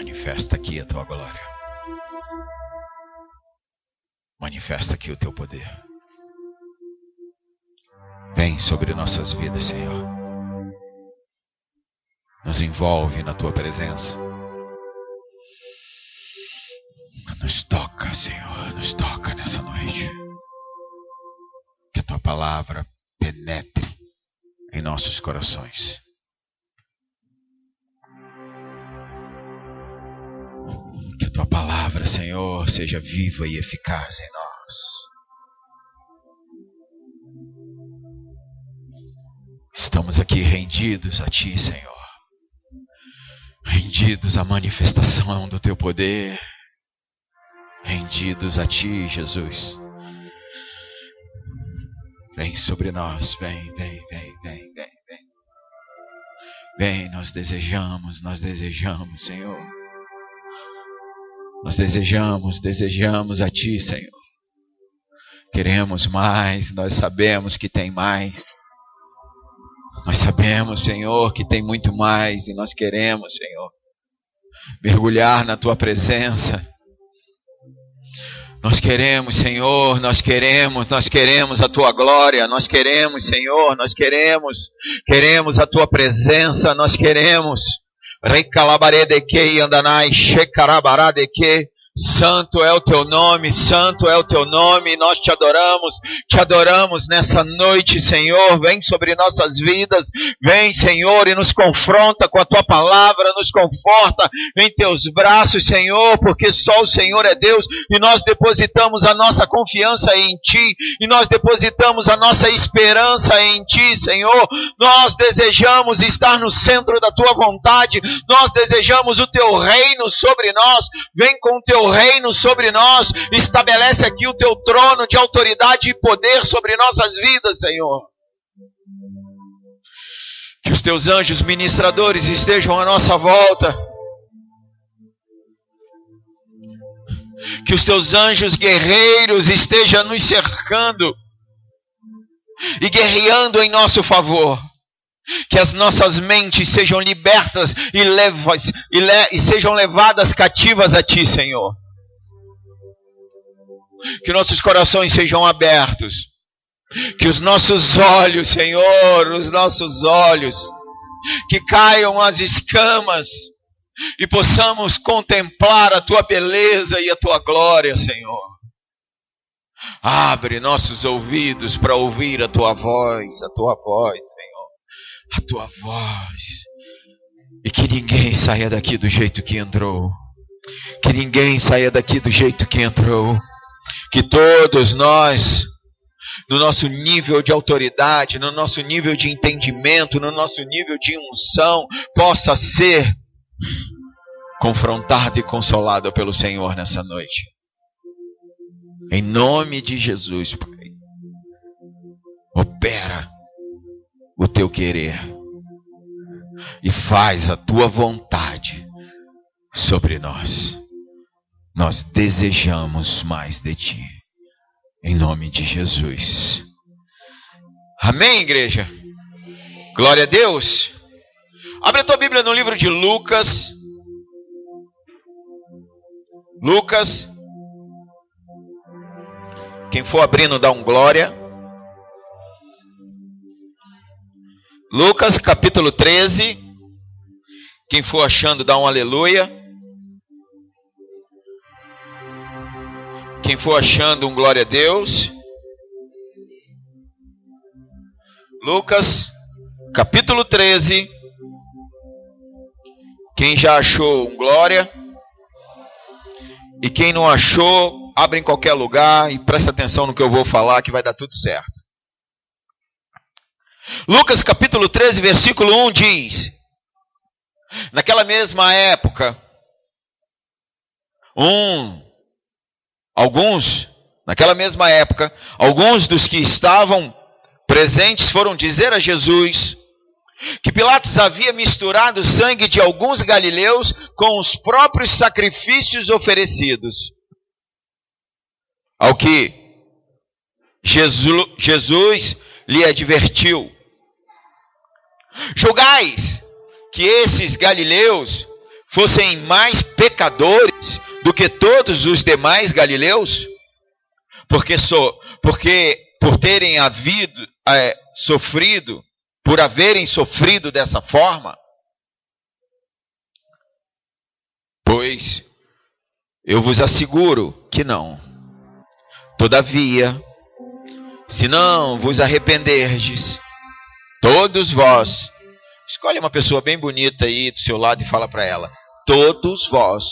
Manifesta aqui a tua glória. Manifesta aqui o teu poder. Vem sobre nossas vidas, Senhor. Nos envolve na tua presença. Nos toca, Senhor. Nos toca nessa noite. Que a tua palavra penetre em nossos corações. Que a tua palavra, Senhor, seja viva e eficaz em nós. Estamos aqui rendidos a ti, Senhor. Rendidos à manifestação do teu poder. Rendidos a ti, Jesus. Vem sobre nós, vem. Vem, nós desejamos, Senhor. Nós desejamos a ti, Senhor. Queremos mais, nós sabemos que tem mais. Nós sabemos, Senhor, que tem muito mais e nós queremos, Senhor, mergulhar na tua presença. Nós queremos, Senhor, nós queremos a tua glória, nós queremos, Senhor, queremos a tua presença, nós queremos. Recalabaredeke andanai shekarabaradeke. Santo é o teu nome, nós te adoramos nessa noite, Senhor. Vem sobre nossas vidas, vem, Senhor, e nos confronta com a tua palavra, nos conforta em teus braços, Senhor, porque só o Senhor é Deus, e nós depositamos a nossa confiança em ti, e nós depositamos a nossa esperança em ti, Senhor. Nós desejamos estar no centro da tua vontade, nós desejamos o teu reino sobre nós. Vem com o teu reino sobre nós, estabelece aqui o teu trono de autoridade e poder sobre nossas vidas, Senhor. Que os teus anjos ministradores estejam à nossa volta. Que os teus anjos guerreiros estejam nos cercando e guerreando em nosso favor. Que as nossas mentes sejam libertas e sejam levadas cativas a ti, Senhor. Que nossos corações sejam abertos. Que os nossos olhos, Senhor, que caiam as escamas e possamos contemplar a tua beleza e a tua glória, Senhor. Abre nossos ouvidos para ouvir a tua voz, Senhor. A tua voz. E que ninguém saia daqui do jeito que entrou. Que todos nós, no nosso nível de autoridade, no nosso nível de entendimento, no nosso nível de unção, possa ser confrontado e consolado pelo Senhor nessa noite. Em nome de Jesus, Pai. Opera o teu querer e faz a tua vontade sobre nós. Nós desejamos mais de ti, em nome de Jesus. Amém, igreja? Glória a Deus. Abre a tua Bíblia no livro de Lucas. Quem for abrindo, dá um glória. Lucas capítulo 13. Quem for achando, dá um aleluia. Quem for achando, um glória a Deus. Lucas capítulo 13. Quem já achou, um glória. E quem não achou, abre em qualquer lugar e presta atenção no que eu vou falar, que vai dar tudo certo. Lucas capítulo 13, versículo 1 diz: naquela mesma época, alguns dos que estavam presentes foram dizer a Jesus que Pilatos havia misturado o sangue de alguns galileus com os próprios sacrifícios oferecidos. Ao que Jesus lhe advertiu: julgais que esses galileus fossem mais pecadores do que todos os demais galileus? Porque por terem por haverem sofrido dessa forma? Pois eu vos asseguro que não. Todavia, se não vos arrependerdes, todos vós, escolhe uma pessoa bem bonita aí do seu lado e fala para ela, todos vós.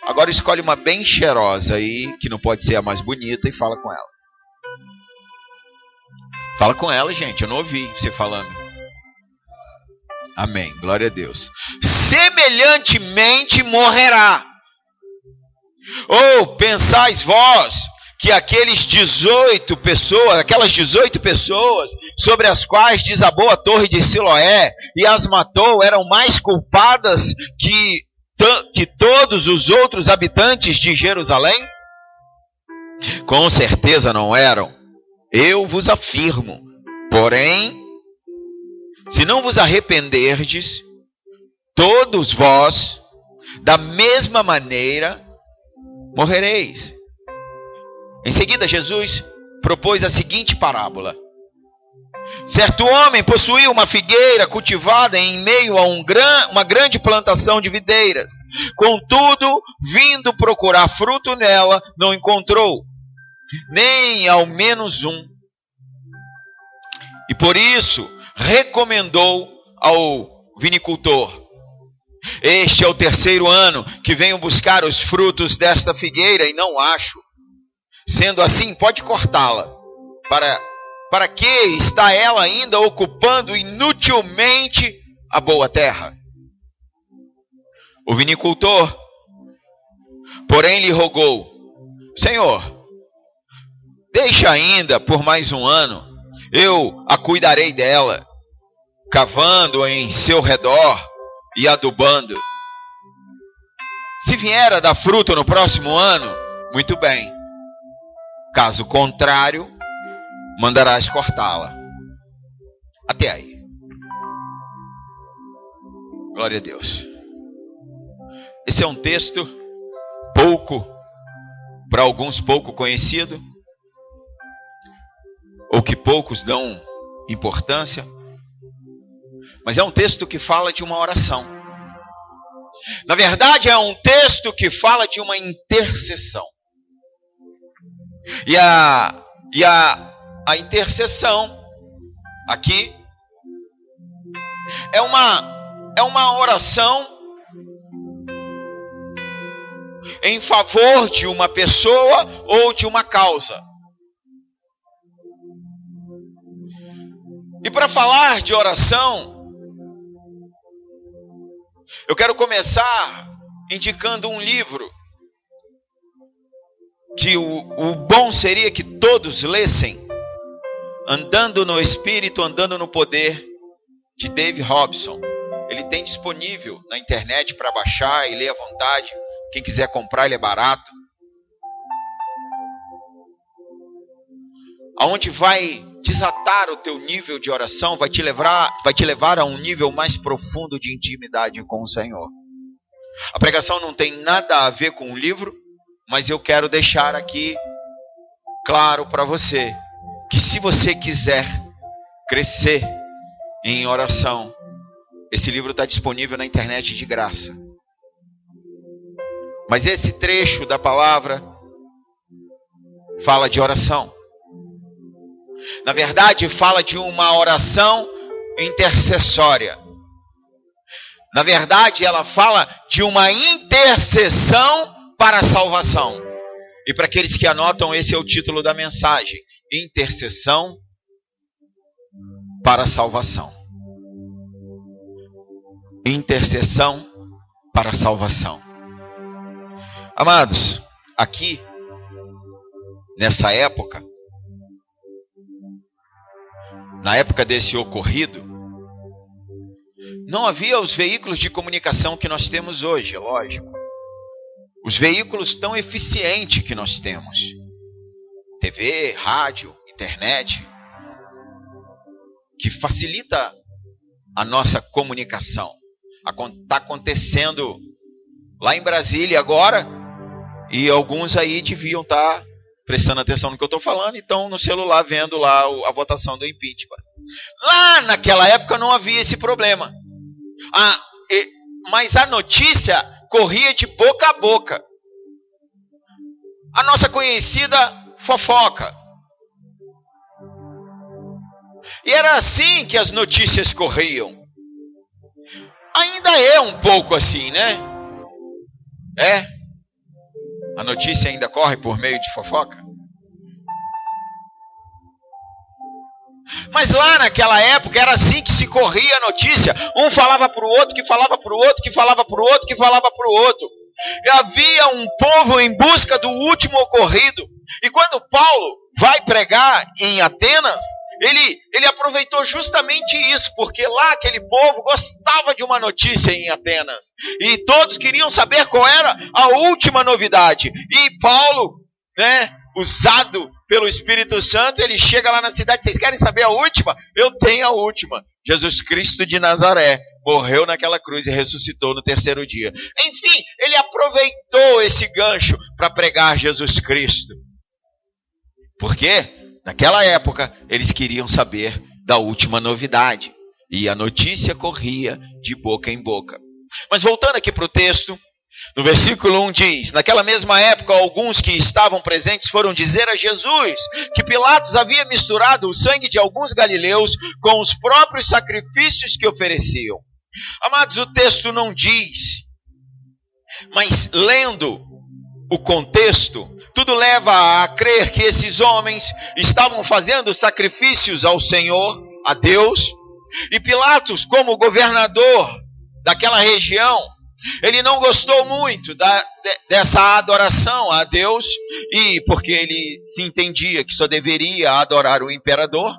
Agora escolhe uma bem cheirosa aí, que não pode ser a mais bonita, e fala com ela. Fala com ela, gente, eu não ouvi você falando. Amém, glória a Deus. Semelhantemente morrerá. Ou pensais vós que aquelas 18 pessoas sobre as quais desabou a torre de Siloé e as matou eram mais culpadas que todos os outros habitantes de Jerusalém? Com certeza não eram, eu vos afirmo. Porém, se não vos arrependerdes, todos vós, da mesma maneira, morrereis. Em seguida, Jesus propôs a seguinte parábola. Certo homem possuía uma figueira cultivada em meio a uma grande plantação de videiras. Contudo, vindo procurar fruto nela, não encontrou, nem ao menos um. E por isso, recomendou ao vinicultor: este é o 3º ano que venho buscar os frutos desta figueira e não acho. Sendo assim, pode cortá-la. Para que está ela ainda ocupando inutilmente a boa terra? O vinicultor, porém, lhe rogou: Senhor, deixa ainda por mais um ano, eu a cuidarei dela, cavando em seu redor e adubando. Se vier a dar fruto no próximo ano, muito bem. Caso contrário, mandarás cortá-la. Até aí. Glória a Deus. Esse é um texto para alguns pouco conhecido, ou que poucos dão importância, mas é um texto que fala de uma oração. Na verdade, é um texto que fala de uma intercessão. E a intercessão aqui é uma oração em favor de uma pessoa ou de uma causa. E para falar de oração, eu quero começar indicando um livro que o bom seria que todos lessem, Andando no Espírito, Andando no Poder, de Dave Robson. Ele tem disponível na internet para baixar e ler à vontade. Quem quiser comprar, ele é barato. Aonde vai desatar o teu nível de oração, vai te levar a um nível mais profundo de intimidade com o Senhor. A pregação não tem nada a ver com o livro, mas eu quero deixar aqui claro para você que se você quiser crescer em oração, esse livro está disponível na internet de graça. Mas esse trecho da palavra fala de oração. Na verdade, fala de uma oração intercessória. Na verdade, ela fala de uma intercessão para a salvação. E para aqueles que anotam, esse é o título da mensagem: intercessão para a salvação. Intercessão para a salvação. Amados, aqui, nessa época, na época desse ocorrido, não havia os veículos de comunicação que nós temos hoje, é lógico. Os veículos tão eficientes que nós temos. TV, rádio, internet, que facilita a nossa comunicação. Está acontecendo lá em Brasília agora, e alguns aí deviam estar prestando atenção no que eu estou falando, e estão no celular vendo lá a votação do impeachment. Lá naquela época não havia esse problema. Mas a notícia corria de boca a boca. A nossa conhecida fofoca. E era assim que as notícias corriam. Ainda é um pouco assim, né? A notícia ainda corre por meio de fofoca. Mas lá naquela época era assim que se corria a notícia. Um falava para o outro, que falava para o outro, que falava para o outro, que falava para o outro. E havia um povo em busca do último ocorrido. E quando Paulo vai pregar em Atenas, ele aproveitou justamente isso, porque lá aquele povo gostava de uma notícia em Atenas. E todos queriam saber qual era a última novidade. E Paulo, usado pelo Espírito Santo, ele chega lá na cidade: vocês querem saber a última? Eu tenho a última. Jesus Cristo de Nazaré morreu naquela cruz e ressuscitou no terceiro dia. Enfim, ele aproveitou esse gancho para pregar Jesus Cristo. Por quê? Naquela época, eles queriam saber da última novidade. E a notícia corria de boca em boca. Mas voltando aqui para o texto, no versículo 1 diz: naquela mesma época, alguns que estavam presentes foram dizer a Jesus que Pilatos havia misturado o sangue de alguns galileus com os próprios sacrifícios que ofereciam. Amados, o texto não diz, mas lendo o contexto, tudo leva a crer que esses homens estavam fazendo sacrifícios ao Senhor, a Deus, e Pilatos, como governador daquela região, ele não gostou muito dessa adoração a Deus, e porque ele se entendia que só deveria adorar o imperador,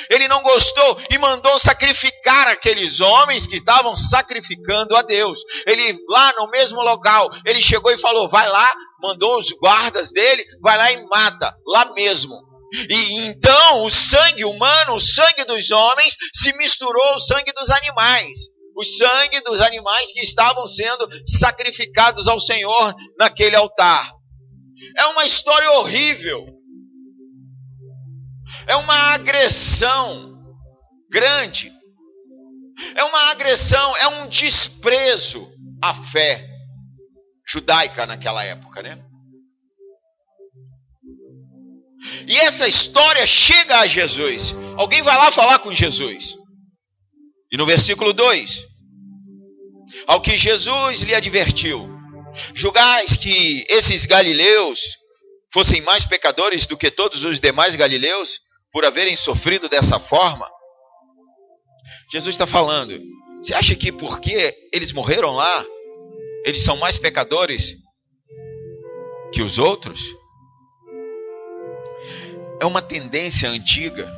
ele não gostou e mandou sacrificar aqueles homens que estavam sacrificando a Deus. Ele, lá no mesmo local, ele chegou e falou: vai lá, mandou os guardas dele, vai lá e mata, lá mesmo. E então o sangue humano, o sangue dos homens, se misturou ao sangue dos animais. O sangue dos animais que estavam sendo sacrificados ao Senhor naquele altar. É uma história horrível. É uma agressão grande. É uma agressão, é um desprezo à fé judaica naquela época, E essa história chega a Jesus. Alguém vai lá falar com Jesus. E no versículo 2, ao que Jesus lhe advertiu: julgais que esses galileus fossem mais pecadores do que todos os demais galileus, por haverem sofrido dessa forma? Jesus está falando: você acha que porque eles morreram lá, eles são mais pecadores que os outros? É uma tendência antiga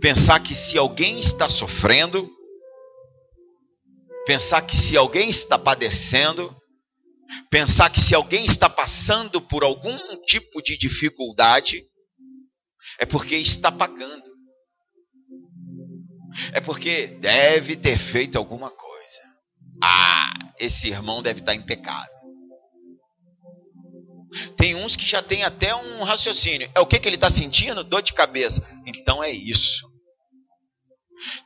pensar que se alguém está sofrendo, pensar que se alguém está padecendo, pensar que se alguém está passando por algum tipo de dificuldade, é porque está pagando. É porque deve ter feito alguma coisa. Esse irmão deve estar em pecado. Tem uns que já tem até um raciocínio. É o que ele está sentindo? Dor de cabeça. Então é isso.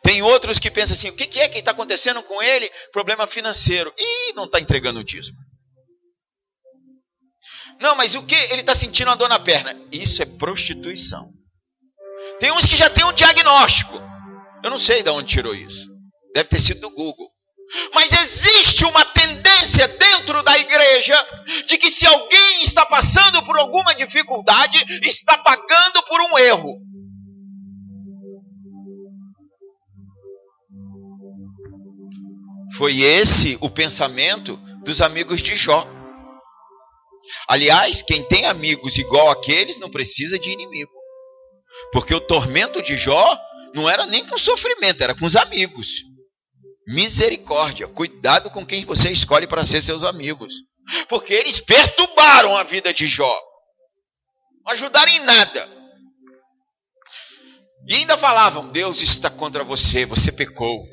Tem outros que pensam assim: o que é que está acontecendo com ele? Problema financeiro. Não está entregando o dízimo. Não, mas o que? Ele está sentindo uma dor na perna. Isso é prostituição. Tem uns que já tem um diagnóstico. Eu não sei de onde tirou isso. Deve ter sido do Google. Mas existe uma tendência dentro da igreja de que se alguém está passando por alguma dificuldade, está pagando por um erro. Foi esse o pensamento dos amigos de Jó. Aliás, quem tem amigos igual àqueles não precisa de inimigo. Porque o tormento de Jó não era nem com sofrimento, era com os amigos. Misericórdia, cuidado com quem você escolhe para ser seus amigos. Porque eles perturbaram a vida de Jó. Não ajudaram em nada. E ainda falavam: Deus está contra você, você pecou.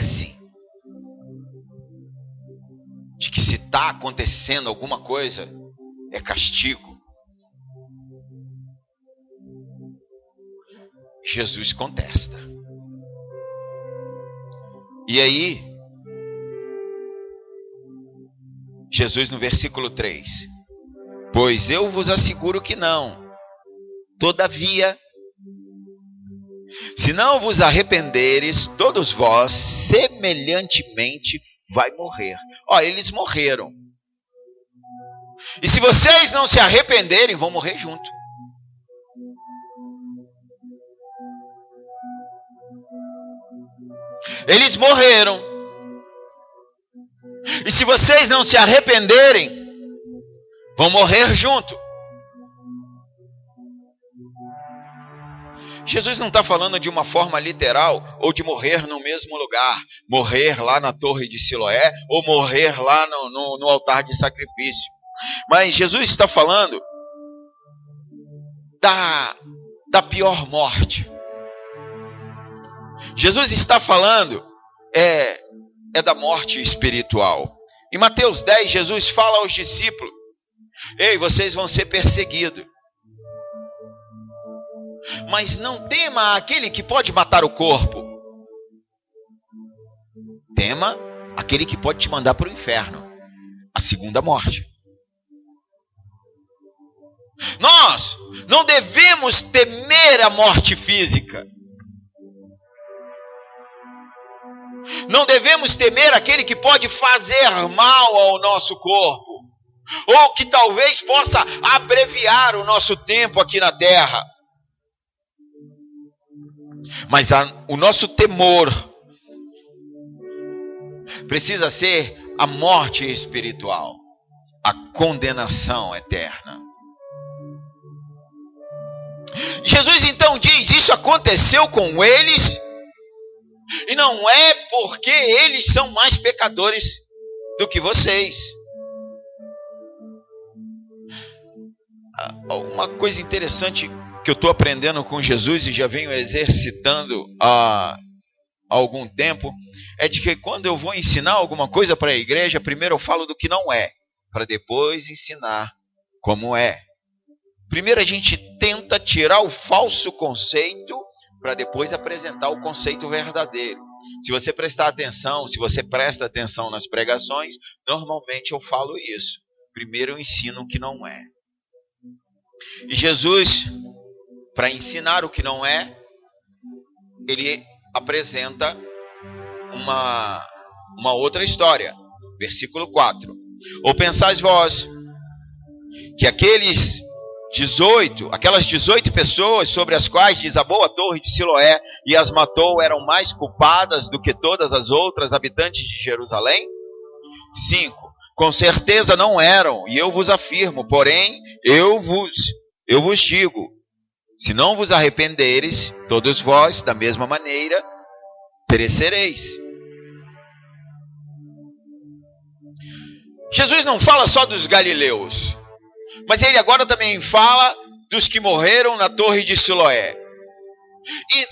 tese de que se está acontecendo alguma coisa, é castigo. Jesus contesta. E aí, Jesus no versículo 3: pois eu vos asseguro que não. Todavia, se não vos arrependeres, todos vós semelhantemente vai morrer. Ó, eles morreram. E se vocês não se arrependerem, vão morrer junto. Eles morreram. E se vocês não se arrependerem, vão morrer junto. Jesus não está falando de uma forma literal, ou de morrer no mesmo lugar, morrer lá na torre de Siloé, ou morrer lá no altar de sacrifício. Mas Jesus está falando da pior morte. Jesus está falando da morte espiritual. Em Mateus 10, Jesus fala aos discípulos: ei, vocês vão ser perseguidos. Mas não tema aquele que pode matar o corpo. Tema aquele que pode te mandar para o inferno, a segunda morte. Nós não devemos temer a morte física. Não devemos temer aquele que pode fazer mal ao nosso corpo, ou que talvez possa abreviar o nosso tempo aqui na terra. Mas o nosso temor precisa ser a morte espiritual, a condenação eterna. Jesus então diz: isso aconteceu com eles, e não é porque eles são mais pecadores do que vocês. Uma coisa interessante que eu estou aprendendo com Jesus e já venho exercitando há algum tempo, é de que quando eu vou ensinar alguma coisa para a igreja, primeiro eu falo do que não é, para depois ensinar como é. Primeiro a gente tenta tirar o falso conceito, para depois apresentar o conceito verdadeiro. Se você prestar atenção, se você presta atenção nas pregações, normalmente eu falo isso. Primeiro eu ensino o que não é. E Jesus, para ensinar o que não é, ele apresenta uma outra história. Versículo 4. Ou pensais vós que aquelas 18 pessoas sobre as quais desabou a torre de Siloé e as matou eram mais culpadas do que todas as outras habitantes de Jerusalém? 5. Com certeza não eram, e eu vos afirmo, porém eu vos digo, se não vos arrependeres, todos vós, da mesma maneira, perecereis. Jesus não fala só dos galileus, mas ele agora também fala dos que morreram na torre de Siloé. E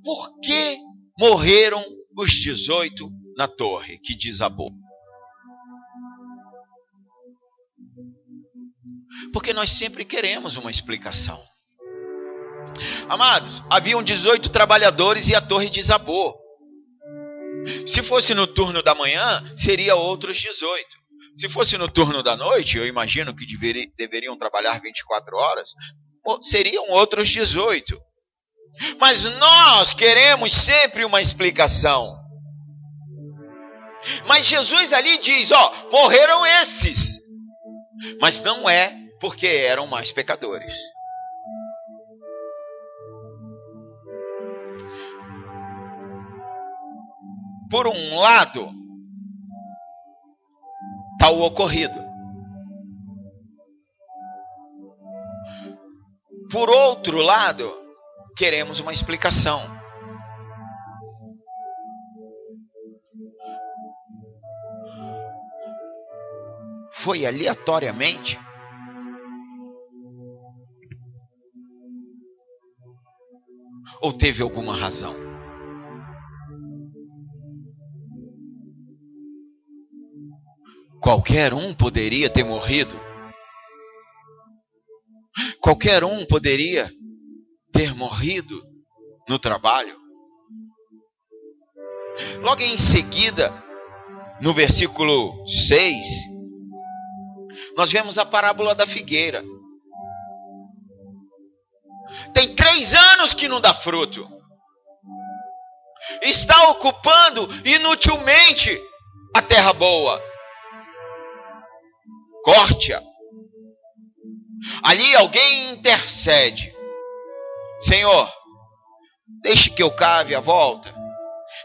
por que morreram os 18 na torre que desabou? Porque nós sempre queremos uma explicação. Amados, haviam 18 trabalhadores e a torre desabou. Se fosse no turno da manhã, seria outros 18. Se fosse no turno da noite, eu imagino que deveriam trabalhar 24 horas, seriam outros 18. Mas nós queremos sempre uma explicação. Mas Jesus ali diz, morreram esses. Mas não é porque eram mais pecadores. Por um lado, está o ocorrido. Por outro lado, queremos uma explicação. Foi aleatoriamente? Ou teve alguma razão? Qualquer um poderia ter morrido. Qualquer um poderia ter morrido no trabalho. Logo em seguida, no versículo 6, nós vemos a parábola da figueira. Tem 3 anos que não dá fruto. Está ocupando inutilmente a terra boa. Corte-a. Ali alguém intercede. Senhor, deixe que eu cave a volta.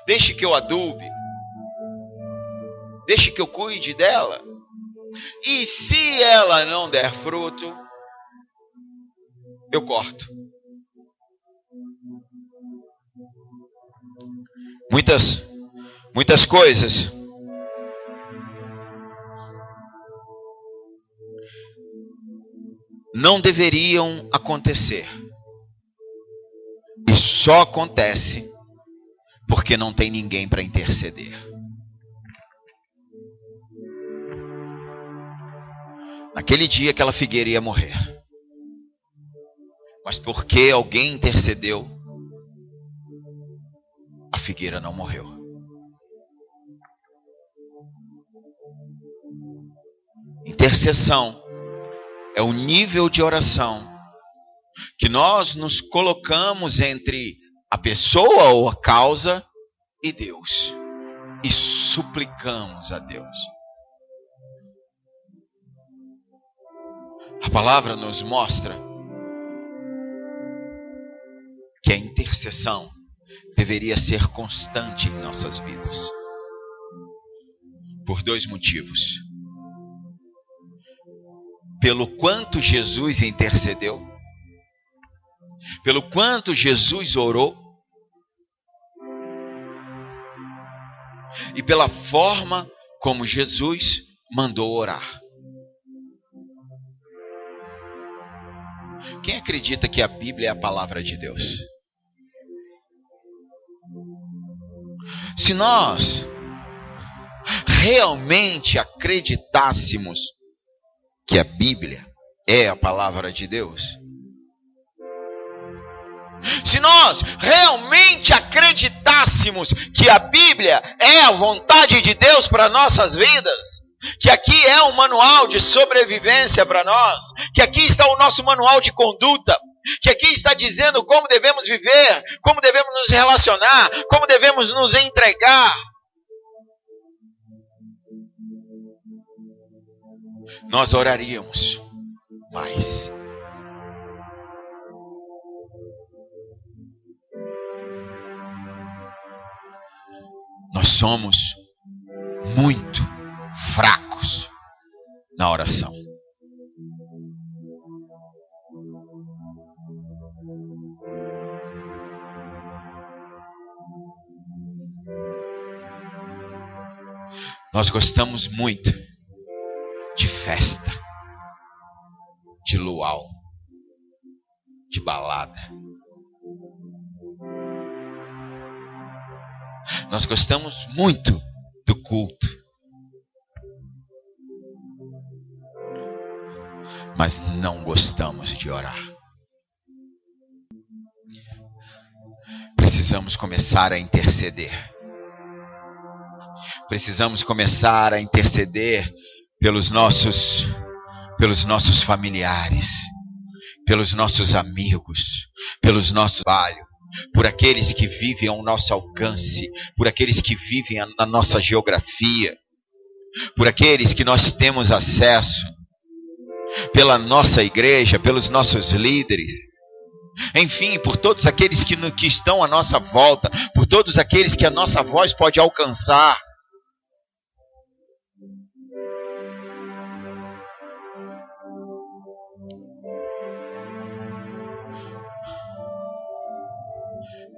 Deixe que eu adube. Deixe que eu cuide dela. E se ela não der fruto, eu corto. Muitas coisas não deveriam acontecer. E só acontece porque não tem ninguém para interceder. Naquele dia aquela figueira ia morrer. Mas porque alguém intercedeu, a figueira não morreu. Intercessão é o nível de oração que nós nos colocamos entre a pessoa ou a causa e Deus. E suplicamos a Deus. A palavra nos mostra que a intercessão deveria ser constante em nossas vidas. Por 2 motivos. Pelo quanto Jesus intercedeu, pelo quanto Jesus orou, e pela forma como Jesus mandou orar. Quem acredita que a Bíblia é a palavra de Deus? Se nós realmente acreditássemos que a Bíblia é a palavra de Deus, se nós realmente acreditássemos que a Bíblia é a vontade de Deus para nossas vidas, que aqui é um manual de sobrevivência para nós, que aqui está o nosso manual de conduta, que aqui está dizendo como devemos viver, como devemos nos relacionar, como devemos nos entregar, nós oraríamos mais. Nós somos muito fracos na oração. Nós gostamos muito de festa, de luau, de balada. Nós gostamos muito do culto, mas não gostamos de orar. Precisamos começar a interceder. Precisamos começar a interceder pelos nossos familiares, pelos nossos amigos, pelos nossos trabalhos, por aqueles que vivem ao nosso alcance, por aqueles que vivem na nossa geografia, por aqueles que nós temos acesso, pela nossa igreja, pelos nossos líderes, enfim, por todos aqueles que estão à nossa volta, por todos aqueles que a nossa voz pode alcançar.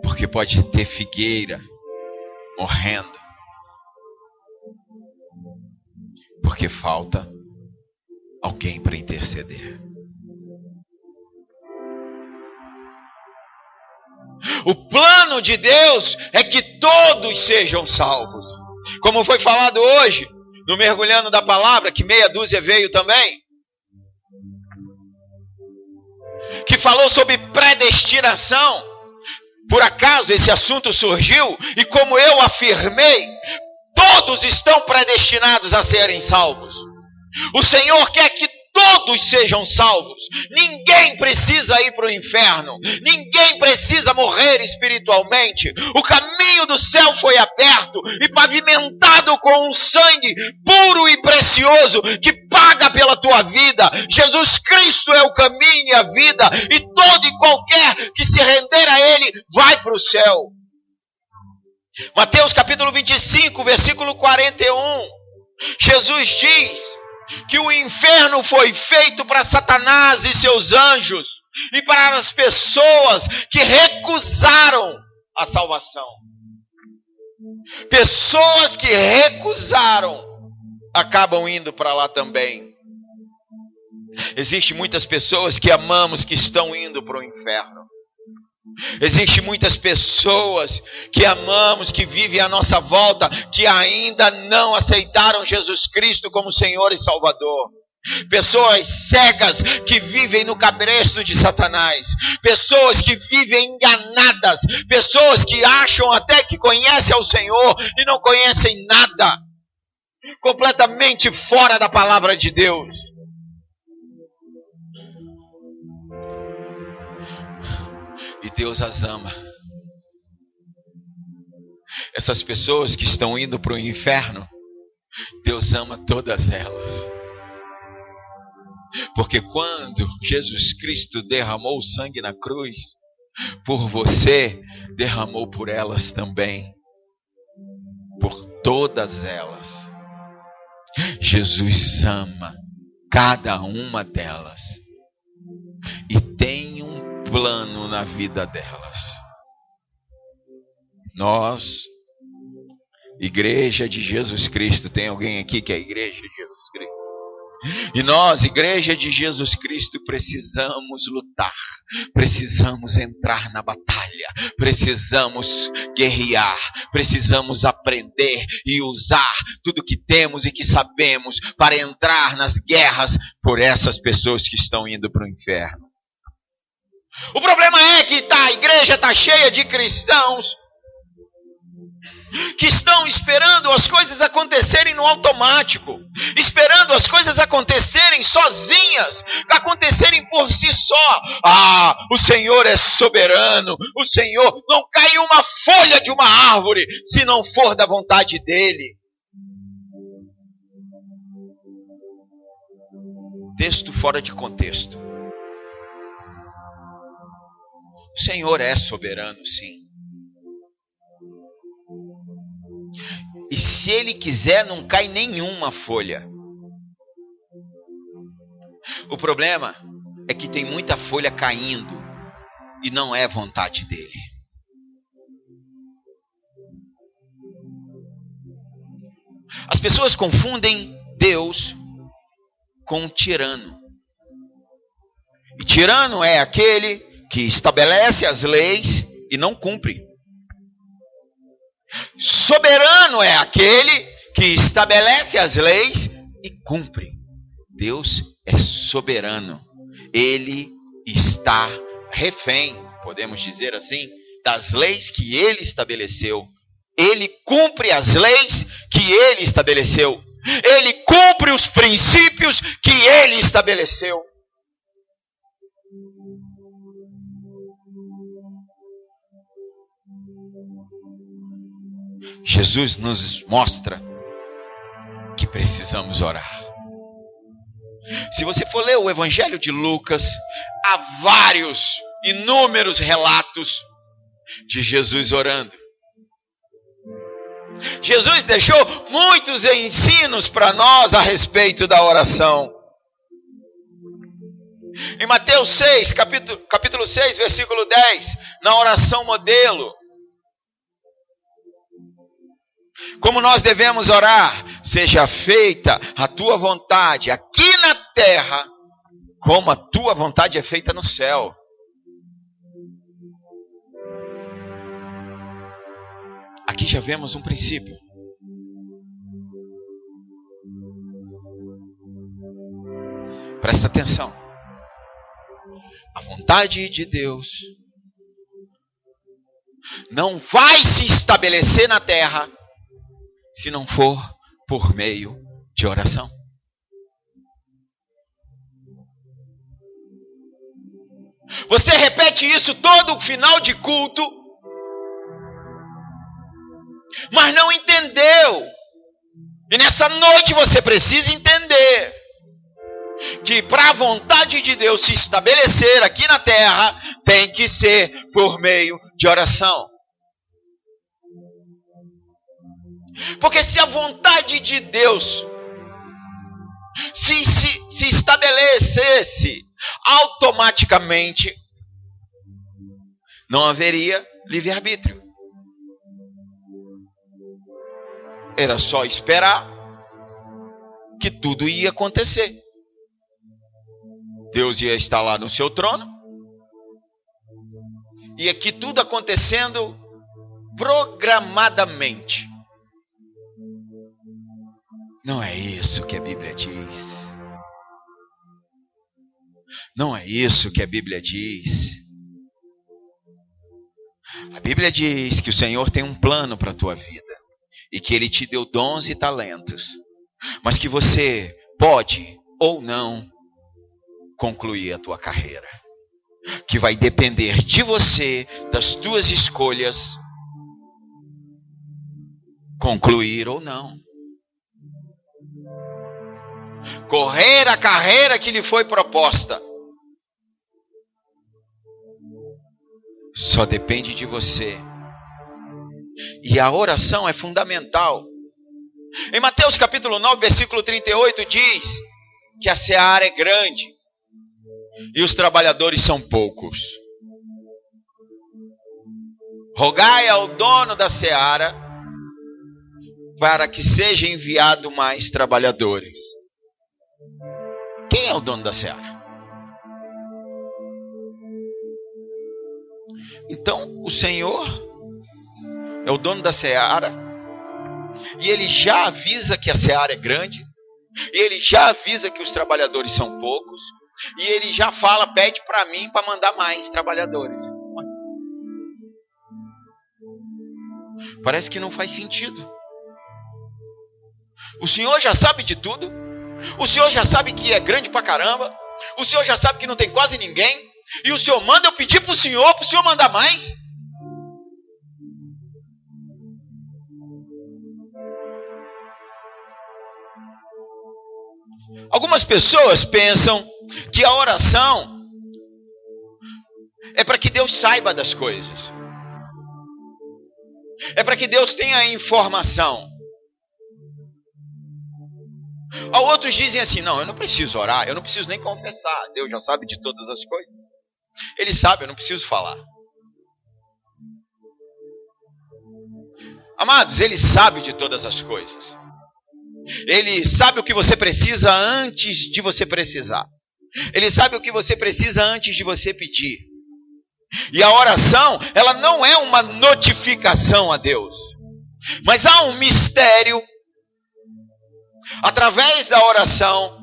Porque pode ter figueira morrendo, porque falta alguém para interceder. O plano de Deus é que todos sejam salvos. Como foi falado hoje, no Mergulhando da Palavra, que meia dúzia veio também, que falou sobre predestinação. Por acaso esse assunto surgiu, e como eu afirmei, todos estão predestinados a serem salvos. O Senhor quer que todos sejam salvos. Ninguém precisa ir para o inferno. Ninguém precisa morrer espiritualmente. O caminho do céu foi aberto e pavimentado com um sangue puro e precioso que paga pela tua vida. Jesus Cristo é o caminho e a vida, e todo e qualquer que se render a Ele vai para o céu. Mateus capítulo 25, versículo 41. Jesus diz que o inferno foi feito para Satanás e seus anjos e para as pessoas que recusaram a salvação. Pessoas que recusaram acabam indo para lá também. Existem muitas pessoas que amamos que estão indo para o inferno. Existem muitas pessoas que amamos, que vivem à nossa volta, que ainda não aceitaram Jesus Cristo como Senhor e Salvador. Pessoas cegas que vivem no cabresto de Satanás. Pessoas que vivem enganadas. Pessoas que acham até que conhecem ao Senhor e não conhecem nada. Completamente fora da palavra de Deus. E Deus as ama. Essas pessoas que estão indo para o inferno, Deus ama todas elas. Porque quando Jesus Cristo derramou o sangue na cruz, por você, derramou por elas também. Por todas elas. Jesus ama cada uma delas. E tem um plano na vida delas. Nós, Igreja de Jesus Cristo, tem alguém aqui que é a Igreja de Jesus Cristo? E nós, Igreja de Jesus Cristo, precisamos lutar, precisamos entrar na batalha, precisamos guerrear, precisamos aprender e usar tudo que temos e que sabemos para entrar nas guerras por essas pessoas que estão indo para o inferno. O problema é que a igreja está cheia de cristãos que estão esperando as coisas acontecerem no automático, esperando as coisas acontecerem sozinhas, acontecerem por si só. O Senhor é soberano, o Senhor não cai uma folha de uma árvore se não for da vontade dele. Texto fora de contexto. O Senhor é soberano, sim. E se Ele quiser, não cai nenhuma folha. O problema é que tem muita folha caindo e não é vontade dele. As pessoas confundem Deus com um tirano. E tirano é aquele que estabelece as leis e não cumpre. Soberano é aquele que estabelece as leis e cumpre. Deus é soberano. Ele está refém, podemos dizer assim, das leis que ele estabeleceu. Ele cumpre as leis que ele estabeleceu. Ele cumpre os princípios que ele estabeleceu. Jesus nos mostra que precisamos orar. Se você for ler o Evangelho de Lucas, há vários, inúmeros relatos de Jesus orando. Jesus deixou muitos ensinos para nós a respeito da oração. Em Mateus 6, capítulo 6, versículo 10, na oração modelo, como nós devemos orar: seja feita a tua vontade aqui na terra, como a tua vontade é feita no céu. Aqui já vemos um princípio. atenção. A vontade de Deus não vai se estabelecer na terra se não for por meio de oração. Você repete isso todo final de culto, mas não entendeu. E nessa noite você precisa entender que para a vontade de Deus se estabelecer aqui na terra, tem que ser por meio de oração. Porque se a vontade de Deus se estabelecesse automaticamente, não haveria livre-arbítrio. Era só esperar que tudo ia acontecer. Deus ia estar lá no seu trono, e aqui tudo acontecendo programadamente. Não é isso que a Bíblia diz. Não é isso que a Bíblia diz. A Bíblia diz que o Senhor tem um plano para a tua vida e que Ele te deu dons e talentos, mas que você pode ou não concluir a tua carreira, que vai depender de você, das tuas escolhas, concluir ou não. Correr a carreira que lhe foi proposta só depende de você. E a oração é fundamental. Em Mateus capítulo 9, versículo 38 diz que a seara é grande e os trabalhadores são poucos. Rogai ao dono da seara para que seja enviado mais trabalhadores. Quem é o dono da seara? Então, o Senhor é o dono da seara, e Ele já avisa que a seara é grande, e Ele já avisa que os trabalhadores são poucos, e Ele já fala, pede para mim para mandar mais trabalhadores. Parece que não faz sentido. O Senhor já sabe de tudo, o Senhor já sabe que é grande pra caramba, o Senhor já sabe que não tem quase ninguém, e o Senhor manda eu pedir para o Senhor mandar mais. Algumas pessoas pensam que a oração é para que Deus saiba das coisas, é para que Deus tenha informação. Outros dizem assim, não, eu não preciso orar, eu não preciso nem confessar, Deus já sabe de todas as coisas. Ele sabe, eu não preciso falar. Amados, Ele sabe de todas as coisas. Ele sabe o que você precisa antes de você precisar. Ele sabe o que você precisa antes de você pedir. E a oração, ela não é uma notificação a Deus, mas há um mistério através da oração,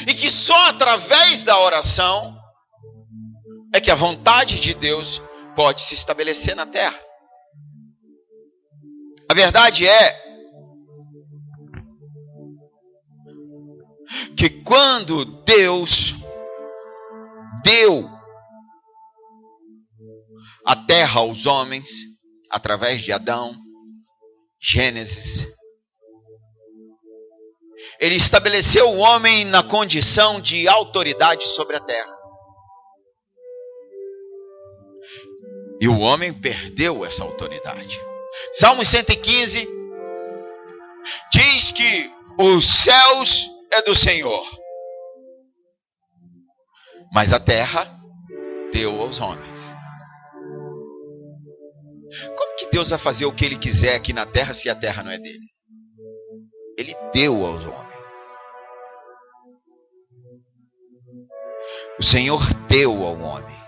e que só através da oração é que a vontade de Deus pode se estabelecer na terra. A verdade é que quando Deus deu a terra aos homens, através de Adão, Gênesis, Ele estabeleceu o homem na condição de autoridade sobre a terra. E o homem perdeu essa autoridade. Salmo 115 diz que os céus é do Senhor, mas a terra deu aos homens. Como que Deus vai fazer o que Ele quiser aqui na terra se a terra não é dele? Ele deu aos homens. O Senhor deu ao homem.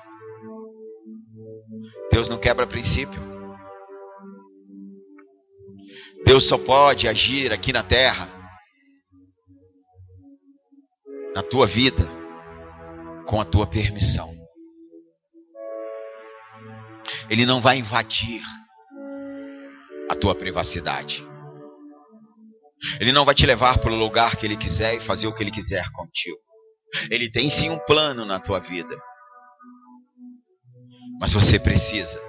Deus não quebra princípio. Deus só pode agir aqui na terra na tua vida com a tua permissão. Ele não vai invadir a tua privacidade. Ele não vai te levar para o lugar que ele quiser e fazer o que ele quiser contigo. Ele tem sim um plano na tua vida. Mas você precisa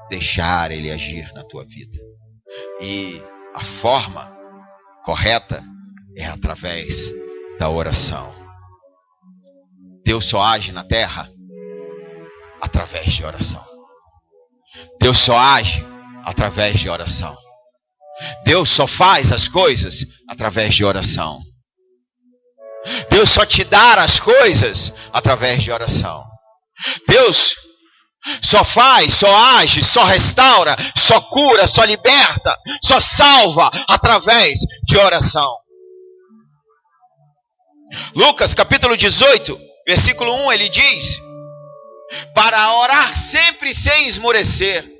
deixar ele agir na tua vida. E a forma correta é através da oração. Deus só age na terra através de oração. Deus só age através de oração. Deus só faz as coisas através de oração. Deus só te dá as coisas através de oração. Deus só faz, só age, só restaura, só cura, só liberta, só salva através de oração. Lucas capítulo 18, versículo 1, ele diz: para orar sempre sem esmorecer.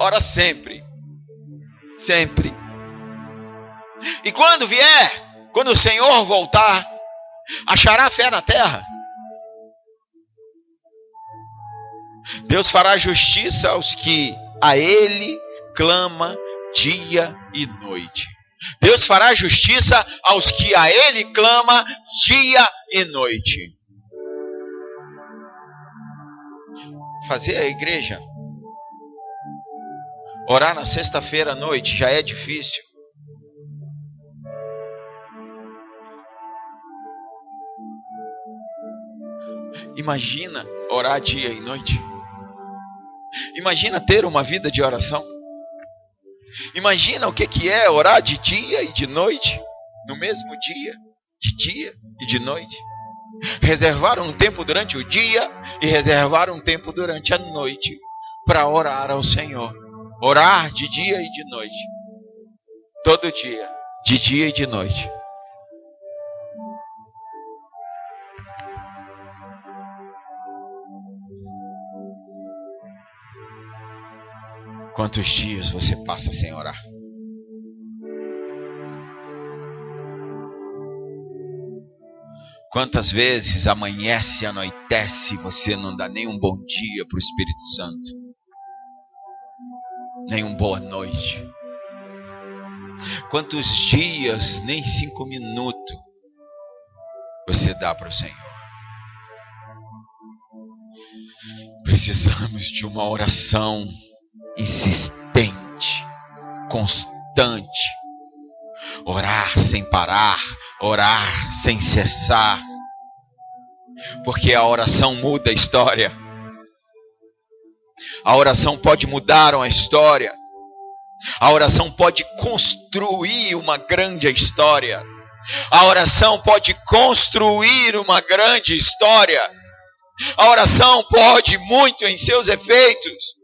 Ora sempre. Sempre. E quando vier, quando o Senhor voltar, achará fé na terra? Deus fará justiça aos que a Ele clama dia e noite. Deus fará justiça aos que a Ele clama dia e noite. Fazer a igreja orar na sexta-feira à noite já é difícil. Imagina orar dia e noite. Imagina ter uma vida de oração. Imagina o que é orar de dia e de noite, no mesmo dia, de dia e de noite. Reservar um tempo durante o dia e reservar um tempo durante a noite para orar ao Senhor. Orar de dia e de noite. Todo dia, de dia e de noite. Quantos dias você passa sem orar? Quantas vezes amanhece e anoitece e você não dá nem um bom dia para o Espírito Santo? Nem uma boa noite? Quantos dias, nem 5 minutos, você dá para o Senhor? Precisamos de uma oração insistente, constante. Orar sem parar, orar sem cessar. Porque a oração muda a história. A oração pode mudar uma história. A oração pode construir uma grande história. A oração pode construir uma grande história. A oração pode muito em seus efeitos.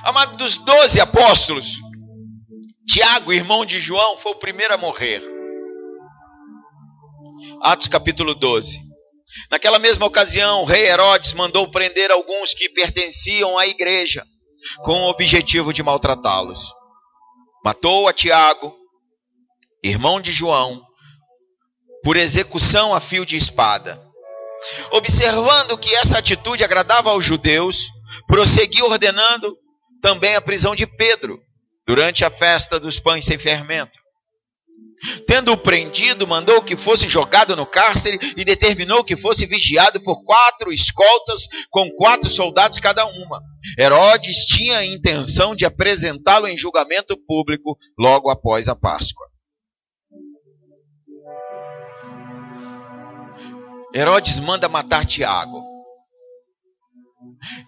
Amado, dos 12 apóstolos, Tiago, irmão de João, foi o primeiro a morrer. Atos capítulo 12. Naquela mesma ocasião, o rei Herodes mandou prender alguns que pertenciam à igreja, com o objetivo de maltratá-los. Matou a Tiago, irmão de João, por execução a fio de espada. Observando que essa atitude agradava aos judeus, prosseguiu ordenando também a prisão de Pedro, durante a festa dos pães sem fermento. Tendo-o prendido, mandou que fosse jogado no cárcere e determinou que fosse vigiado por 4 escoltas, com 4 soldados cada uma. Herodes tinha a intenção de apresentá-lo em julgamento público logo após a Páscoa. Herodes manda matar Tiago.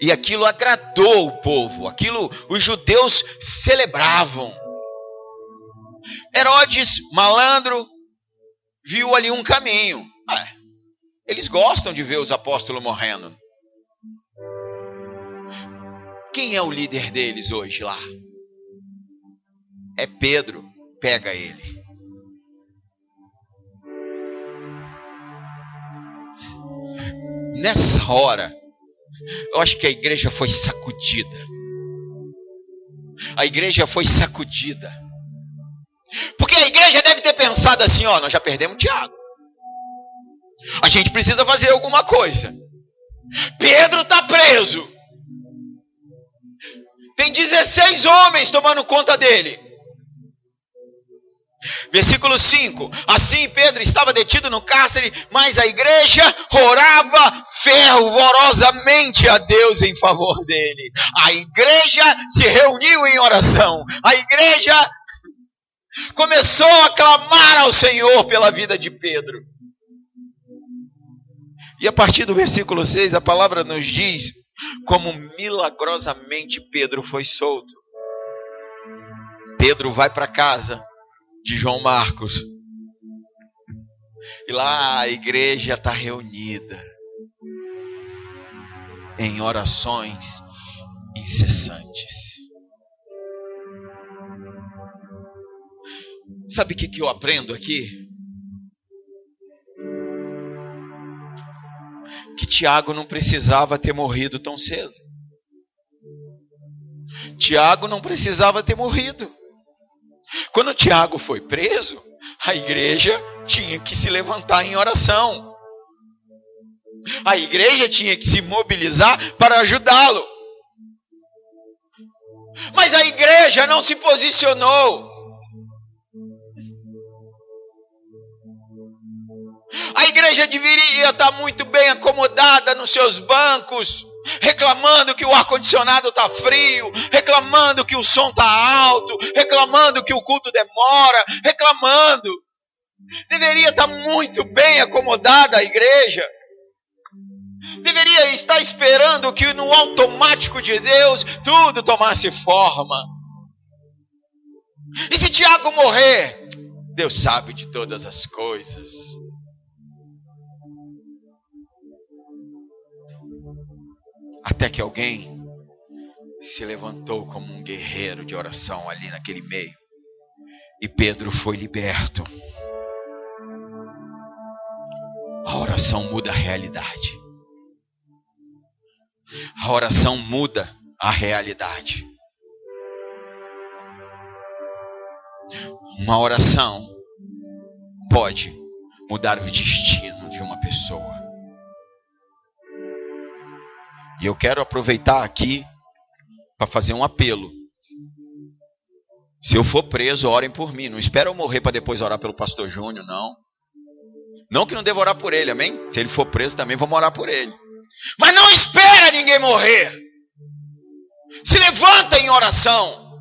E aquilo agradou o povo, aquilo os judeus celebravam. Herodes, malandro, viu ali um caminho. Eles gostam de ver os apóstolos morrendo. Quem é o líder deles hoje lá? É Pedro. Pega ele. Nessa hora, eu acho que a igreja foi sacudida. A igreja foi sacudida. Porque a igreja deve ter pensado assim, ó, nós já perdemos Tiago. A gente precisa fazer alguma coisa. Pedro está preso. Tem 16 homens tomando conta dele. Versículo 5. Assim Pedro estava detido no cárcere, mas a igreja orava fervorosamente a Deus em favor dele. A igreja se reuniu em oração. A igreja começou a clamar ao Senhor pela vida de Pedro. E a partir do versículo 6, a palavra nos diz como milagrosamente Pedro foi solto. Pedro vai para casa de João Marcos. E lá a igreja está reunida em orações incessantes. Sabe o que eu aprendo aqui? Que Tiago não precisava ter morrido tão cedo. Tiago não precisava ter morrido. Quando Tiago foi preso, a igreja tinha que se levantar em oração. A igreja tinha que se mobilizar para ajudá-lo. Mas a igreja não se posicionou. A igreja deveria estar muito bem acomodada nos seus bancos, reclamando que o ar-condicionado está frio, reclamando que o som está alto, reclamando que o culto demora, reclamando. Deveria estar muito bem acomodada a igreja. Deveria estar esperando que no automático de Deus tudo tomasse forma. E se Tiago morrer, Deus sabe de todas as coisas. Até que alguém se levantou como um guerreiro de oração ali naquele meio. E Pedro foi liberto. A oração muda a realidade. A oração muda a realidade. Uma oração pode mudar o destino de uma pessoa. E eu quero aproveitar aqui para fazer um apelo. Se eu for preso, orem por mim. Não espera eu morrer para depois orar pelo pastor Júnior, não. Não que não devo orar por ele, amém? Se ele for preso também, vamos orar por ele. Mas não espera ninguém morrer. Se levanta em oração.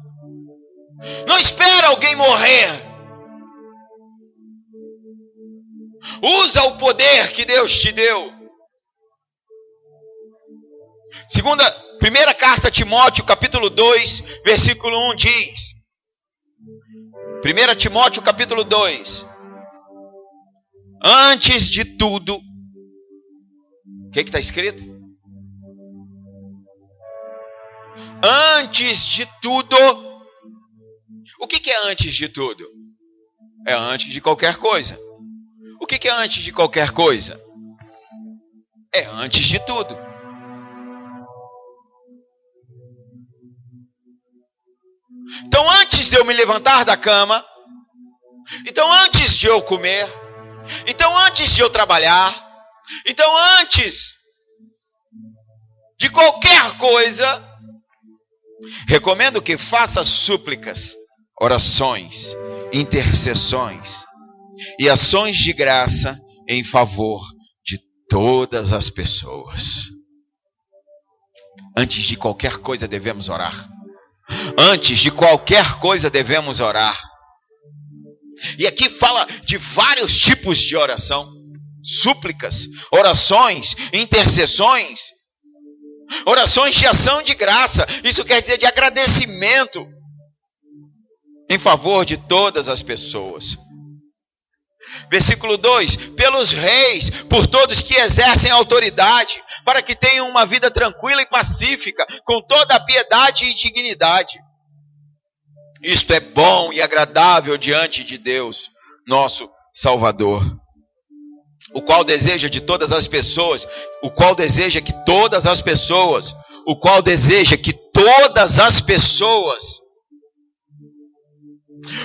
Não espera alguém morrer. Usa o poder que Deus te deu. Primeira carta a Timóteo, capítulo 2, versículo 1 diz. 1 Timóteo, capítulo 2. Antes de tudo. O que está escrito? Antes de tudo. O que é antes de tudo? É antes de qualquer coisa. O que é antes de qualquer coisa? É antes de tudo. Então antes de eu me levantar da cama, então antes de eu comer, então antes de eu trabalhar, então antes de qualquer coisa, recomendo que faça súplicas, orações, intercessões e ações de graça em favor de todas as pessoas. Antes de qualquer coisa devemos orar. Antes de qualquer coisa devemos orar. E aqui fala de vários tipos de oração. Súplicas, orações, intercessões, orações de ação de graça. Isso quer dizer de agradecimento em favor de todas as pessoas. Versículo 2: pelos reis, por todos que exercem autoridade, para que tenham uma vida tranquila e pacífica, com toda a piedade e dignidade. Isto é bom e agradável diante de Deus, nosso Salvador, o qual deseja que todas as pessoas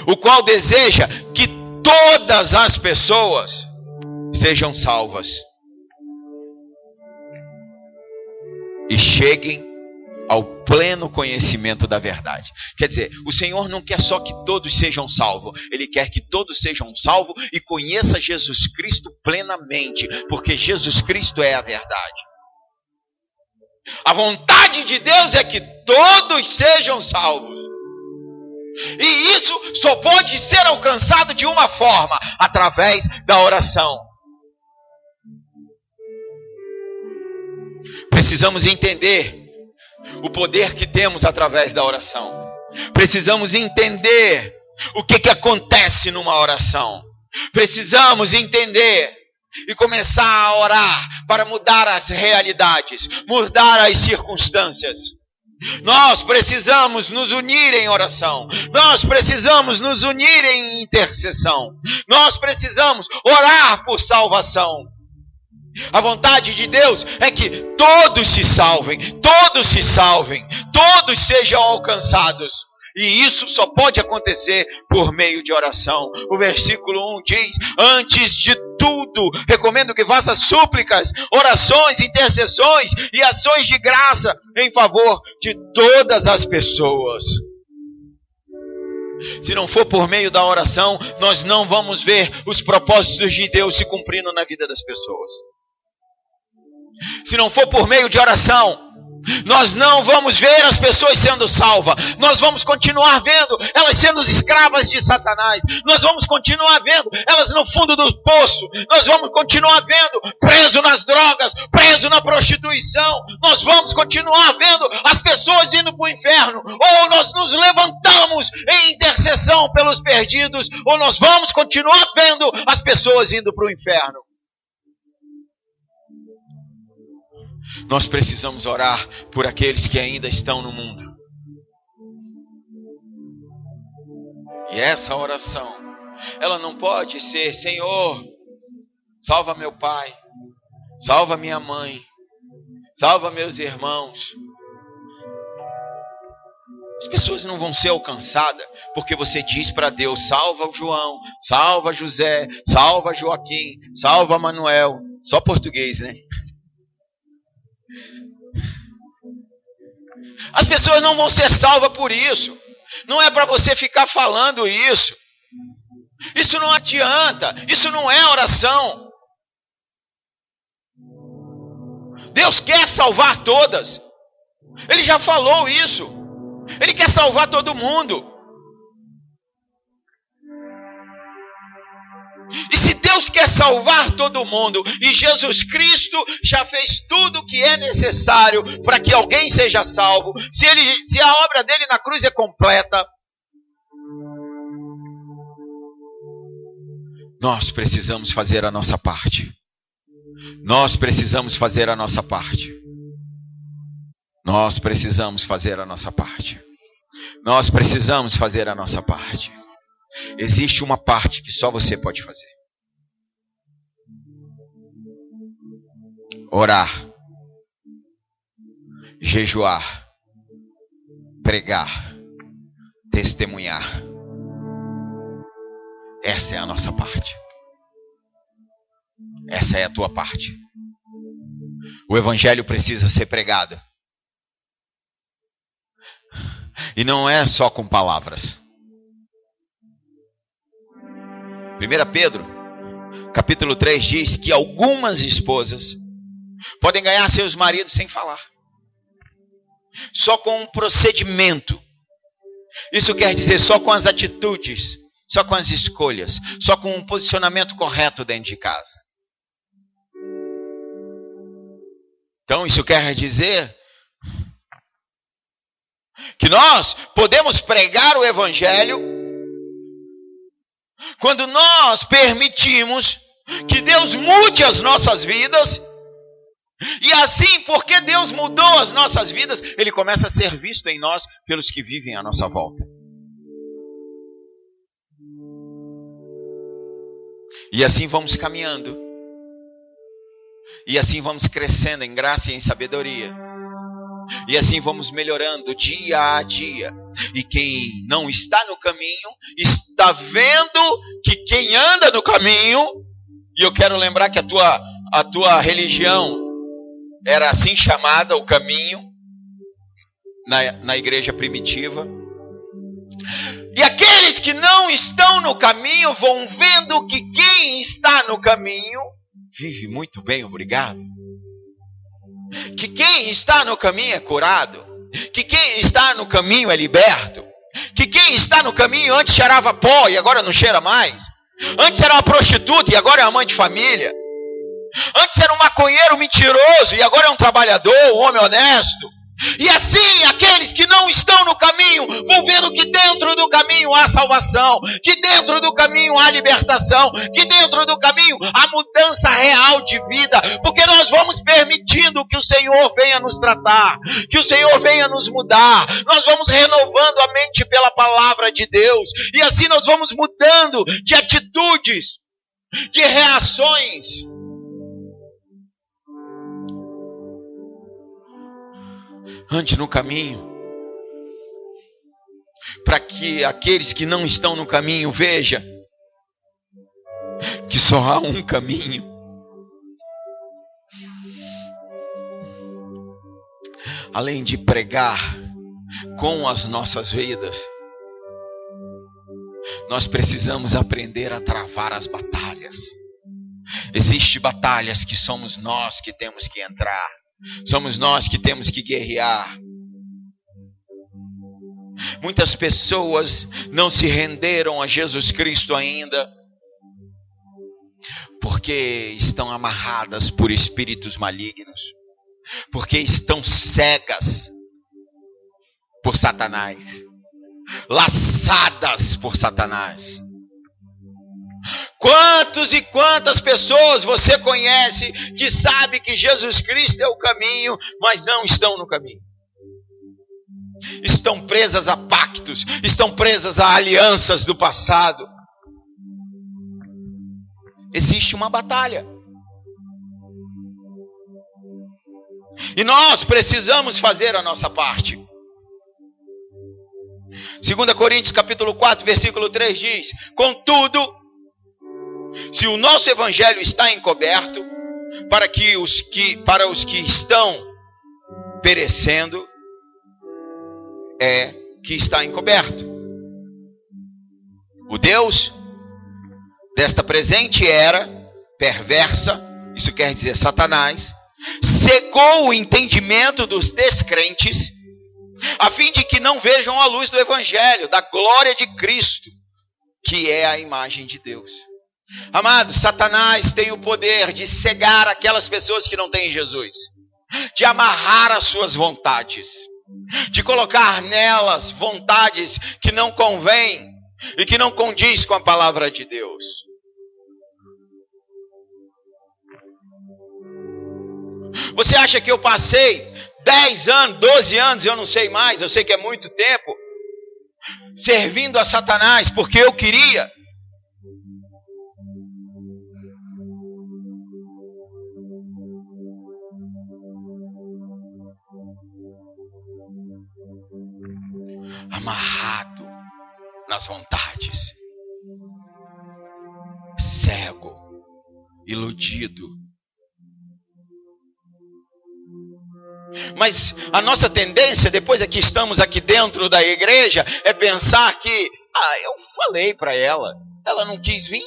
o qual deseja que todas as pessoas sejam salvas e cheguem ao pleno conhecimento da verdade. Quer dizer, o Senhor não quer só que todos sejam salvos, Ele quer que todos sejam salvos e conheçam Jesus Cristo plenamente, porque Jesus Cristo é a verdade. A vontade de Deus é que todos sejam salvos. E isso só pode ser alcançado de uma forma, através da oração. Precisamos entender o poder que temos através da oração. Precisamos entender o que acontece numa oração. Precisamos entender e começar a orar para mudar as realidades, mudar as circunstâncias. Nós precisamos nos unir em oração. Nós precisamos nos unir em intercessão. Nós precisamos orar por salvação. A vontade de Deus é que todos se salvem, todos sejam alcançados. E isso só pode acontecer por meio de oração. O versículo 1 diz: antes de tudo, recomendo que faça súplicas, orações, intercessões e ações de graça em favor de todas as pessoas. Se não for por meio da oração, nós não vamos ver os propósitos de Deus se cumprindo na vida das pessoas. Se não for por meio de oração, nós não vamos ver as pessoas sendo salvas. Nós vamos continuar vendo elas sendo escravas de Satanás. Nós vamos continuar vendo elas no fundo do poço. Nós vamos continuar vendo preso nas drogas, preso na prostituição. Nós vamos continuar vendo as pessoas indo para o inferno. Ou nós nos levantamos em intercessão pelos perdidos, ou nós vamos continuar vendo as pessoas indo para o inferno. Nós precisamos orar por aqueles que ainda estão no mundo. E essa oração, ela não pode ser: Senhor, salva meu pai, salva minha mãe, salva meus irmãos. As pessoas não vão ser alcançadas porque você diz para Deus: salva o João, salva José, salva Joaquim, salva Manuel. Só português, né? As pessoas não vão ser salvas por isso. Não é para você ficar falando isso. Isso não adianta. Isso não é oração. Deus quer salvar todas. Ele já falou isso. Ele quer salvar todo mundo. E se Deus quer salvar todo mundo, e Jesus Cristo já fez tudo o que é necessário para que alguém seja salvo, se a obra dele na cruz é completa, nós precisamos fazer a nossa parte. Nós precisamos fazer a nossa parte. Nós precisamos fazer a nossa parte. Nós precisamos fazer a nossa parte. Existe uma parte que só você pode fazer. Orar, jejuar, pregar, testemunhar. Essa é a nossa parte. Essa é a tua parte. O evangelho precisa ser pregado. E não é só com palavras. 1 Pedro, capítulo 3 diz que algumas esposas podem ganhar seus maridos sem falar. Só com um procedimento. Isso quer dizer só com as atitudes, só com as escolhas, só com um posicionamento correto dentro de casa. Então isso quer dizer que nós podemos pregar o evangelho quando nós permitimos que Deus mude as nossas vidas. E assim, porque Deus mudou as nossas vidas, Ele começa a ser visto em nós pelos que vivem à nossa volta. E assim vamos caminhando. E assim vamos crescendo em graça e em sabedoria. E assim vamos melhorando dia a dia. E quem não está no caminho, está vendo que quem anda no caminho, e eu quero lembrar que a tua religião era assim chamada, o caminho, na igreja primitiva. E aqueles que não estão no caminho vão vendo que quem está no caminho vive muito bem, obrigado. Que quem está no caminho é curado. Que quem está no caminho é liberto. Que quem está no caminho antes cheirava pó e agora não cheira mais. Antes era uma prostituta e agora é uma mãe de família. Antes era um maconheiro mentiroso e agora é um trabalhador, um homem honesto. E assim, aqueles que não estão no caminho vão vendo que dentro do caminho há salvação, que dentro do caminho há libertação, que dentro do caminho há mudança real de vida, porque nós vamos permitindo que o Senhor venha nos tratar, que o Senhor venha nos mudar. Nós vamos renovando a mente pela palavra de Deus, e assim nós vamos mudando de atitudes, de reações. Ande no caminho, para que aqueles que não estão no caminho vejam que só há um caminho. Além de pregar com as nossas vidas, nós precisamos aprender a travar as batalhas. Existem batalhas que somos nós que temos que entrar. Somos nós que temos que guerrear. Muitas pessoas não se renderam a Jesus Cristo ainda, porque estão amarradas por espíritos malignos, porque estão cegas por Satanás, laçadas por Satanás. Quantos e quantas pessoas você conhece que sabe que Jesus Cristo é o caminho, mas não estão no caminho? Estão presas a pactos, estão presas a alianças do passado. Existe uma batalha. E nós precisamos fazer a nossa parte. 2 Coríntios capítulo 4, versículo 3 diz: contudo, se o nosso evangelho está encoberto, para os que estão perecendo, é que está encoberto. O Deus desta presente era perversa, isso quer dizer Satanás, cegou o entendimento dos descrentes, a fim de que não vejam a luz do evangelho, da glória de Cristo, que é a imagem de Deus. Amados, Satanás tem o poder de cegar aquelas pessoas que não têm Jesus, de amarrar as suas vontades, de colocar nelas vontades que não convêm e que não condiz com a palavra de Deus. Você acha que eu passei 10 anos, 12 anos, eu não sei mais, eu sei que é muito tempo, servindo a Satanás porque eu queria? Amarrado nas vontades, cego, iludido. Mas a nossa tendência, depois é que estamos aqui dentro da igreja, é pensar que, eu falei para ela, ela não quis vir.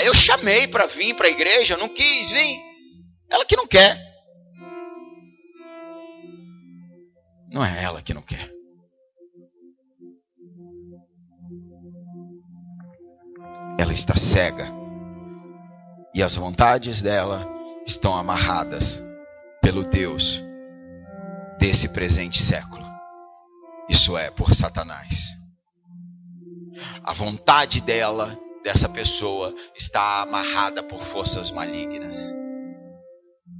Eu chamei para vir para a igreja, não quis vir. Ela que não quer. Não é ela que não quer. Ela está cega. E as vontades dela estão amarradas pelo Deus desse presente século. Isso é, por Satanás. A vontade dela, dessa pessoa, está amarrada por forças malignas.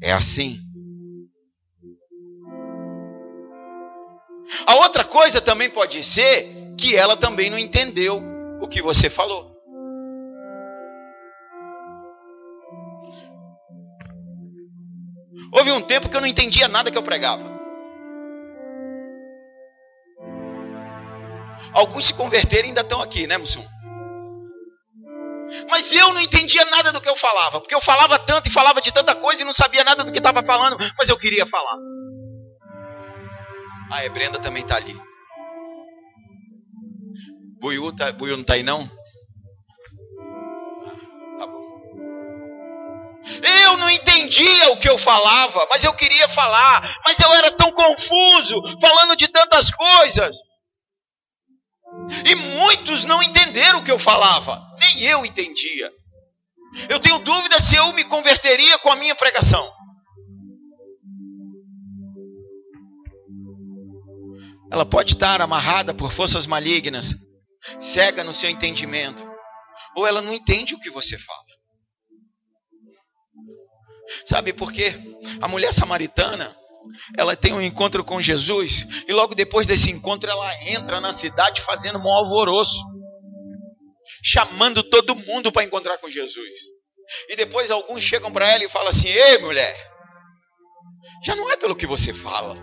É assim. A outra coisa também pode ser que ela também não entendeu o que você falou. Houve um tempo que eu não entendia nada que eu pregava. Alguns se converteram e ainda estão aqui, né, Mussum? Mas eu não entendia nada do que eu falava, porque eu falava tanto e falava de tanta coisa e não sabia nada do que estava falando, mas eu queria falar. Ah, Brenda também está ali. Buiú não está aí não? Tá bom. Eu não entendia o que eu falava, mas eu queria falar. Mas eu era tão confuso, falando de tantas coisas. E muitos não entenderam o que eu falava. Nem eu entendia. Eu tenho dúvida se eu me converteria com a minha pregação. Ela pode estar amarrada por forças malignas, cega no seu entendimento, ou ela não entende o que você fala. Sabe por quê? A mulher samaritana, ela tem um encontro com Jesus, e logo depois desse encontro ela entra na cidade fazendo um alvoroço, chamando todo mundo para encontrar com Jesus. E depois alguns chegam para ela e falam assim: ei, mulher, já não é pelo que você fala,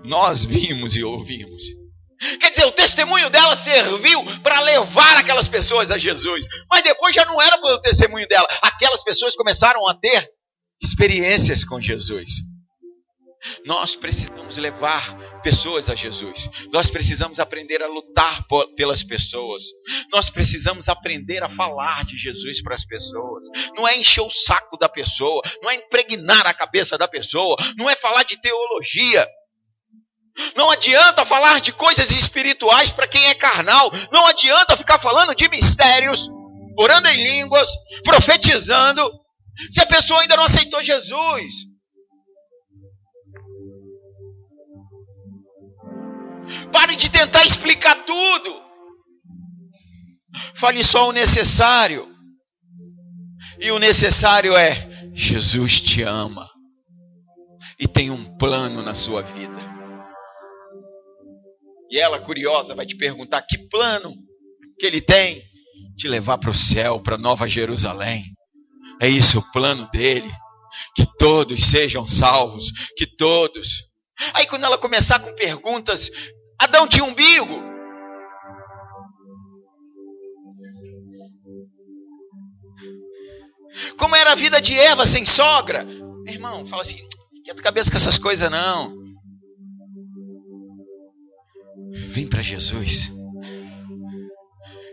nós vimos e ouvimos. Quer dizer, o testemunho dela serviu para levar aquelas pessoas a Jesus, mas depois já não era pelo testemunho dela. Aquelas pessoas começaram a ter experiências com Jesus. Nós precisamos levar pessoas a Jesus. Nós precisamos aprender a lutar pelas pessoas. Nós precisamos aprender a falar de Jesus para as pessoas. Não é encher o saco da pessoa, não é impregnar a cabeça da pessoa, não é falar de teologia. Não adianta falar de coisas espirituais para quem é carnal. Não adianta ficar falando de mistérios, orando em línguas, profetizando, se a pessoa ainda não aceitou Jesus. Pare de tentar explicar tudo. Fale só o necessário. E o necessário é: Jesus te ama e tem um plano na sua vida. E ela, curiosa, vai te perguntar: que plano que ele tem? Te levar para o céu, para Nova Jerusalém. É isso o plano dele. Que todos sejam salvos. Que todos. Aí quando ela começar com perguntas: Adão tinha umbigo? Como era a vida de Eva sem sogra? Meu irmão, fala assim: esquenta a cabeça com essas coisas não. Vem para Jesus.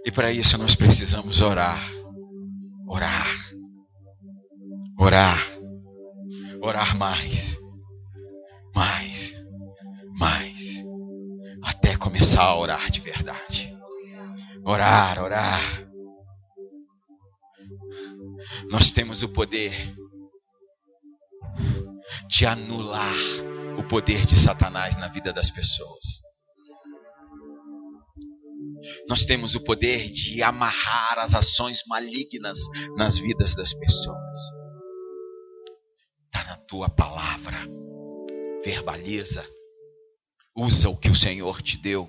E para isso nós precisamos orar. Orar. Orar. Orar mais. Mais. Mais. Até começar a orar de verdade. Orar, orar. Nós temos o poder de anular o poder de Satanás na vida das pessoas. Nós temos o poder de amarrar as ações malignas nas vidas das pessoas. Está na tua palavra. Verbaliza. Usa o que o Senhor te deu.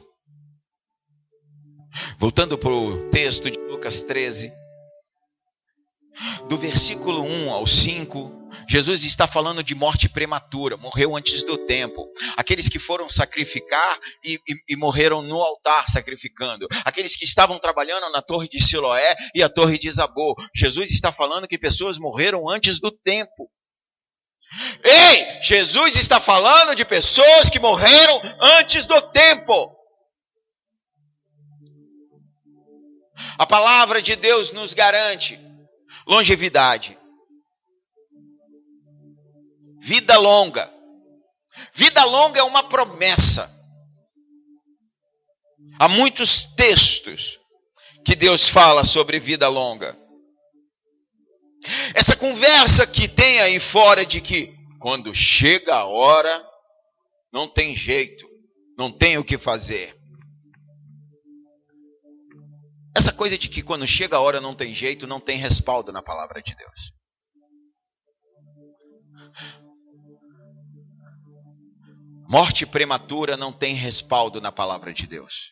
Voltando para o texto de Lucas 13. Do versículo 1 ao 5, Jesus está falando de morte prematura, morreu antes do tempo. Aqueles que foram sacrificar e morreram no altar sacrificando. Aqueles que estavam trabalhando na torre de Siloé e a torre de Zabô. Jesus está falando que pessoas morreram antes do tempo. Ei, Jesus está falando de pessoas que morreram antes do tempo. A palavra de Deus nos garante longevidade. Vida longa. Vida longa é uma promessa. Há muitos textos que Deus fala sobre vida longa. Essa conversa que tem aí fora de que quando chega a hora, não tem jeito, não tem o que fazer. Essa coisa de que quando chega a hora não tem jeito, não tem respaldo na palavra de Deus. Morte prematura não tem respaldo na palavra de Deus.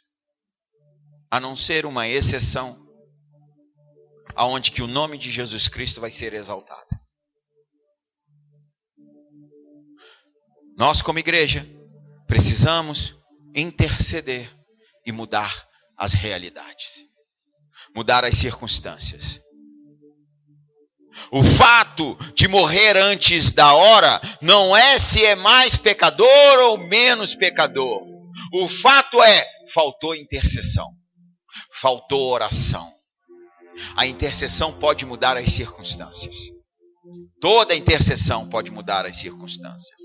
A não ser uma exceção, aonde que o nome de Jesus Cristo vai ser exaltado. Nós, como igreja, precisamos interceder e mudar as realidades, mudar as circunstâncias. O fato de morrer antes da hora não é se é mais pecador ou menos pecador. O fato é, faltou intercessão, faltou oração. A intercessão pode mudar as circunstâncias. Toda intercessão pode mudar as circunstâncias.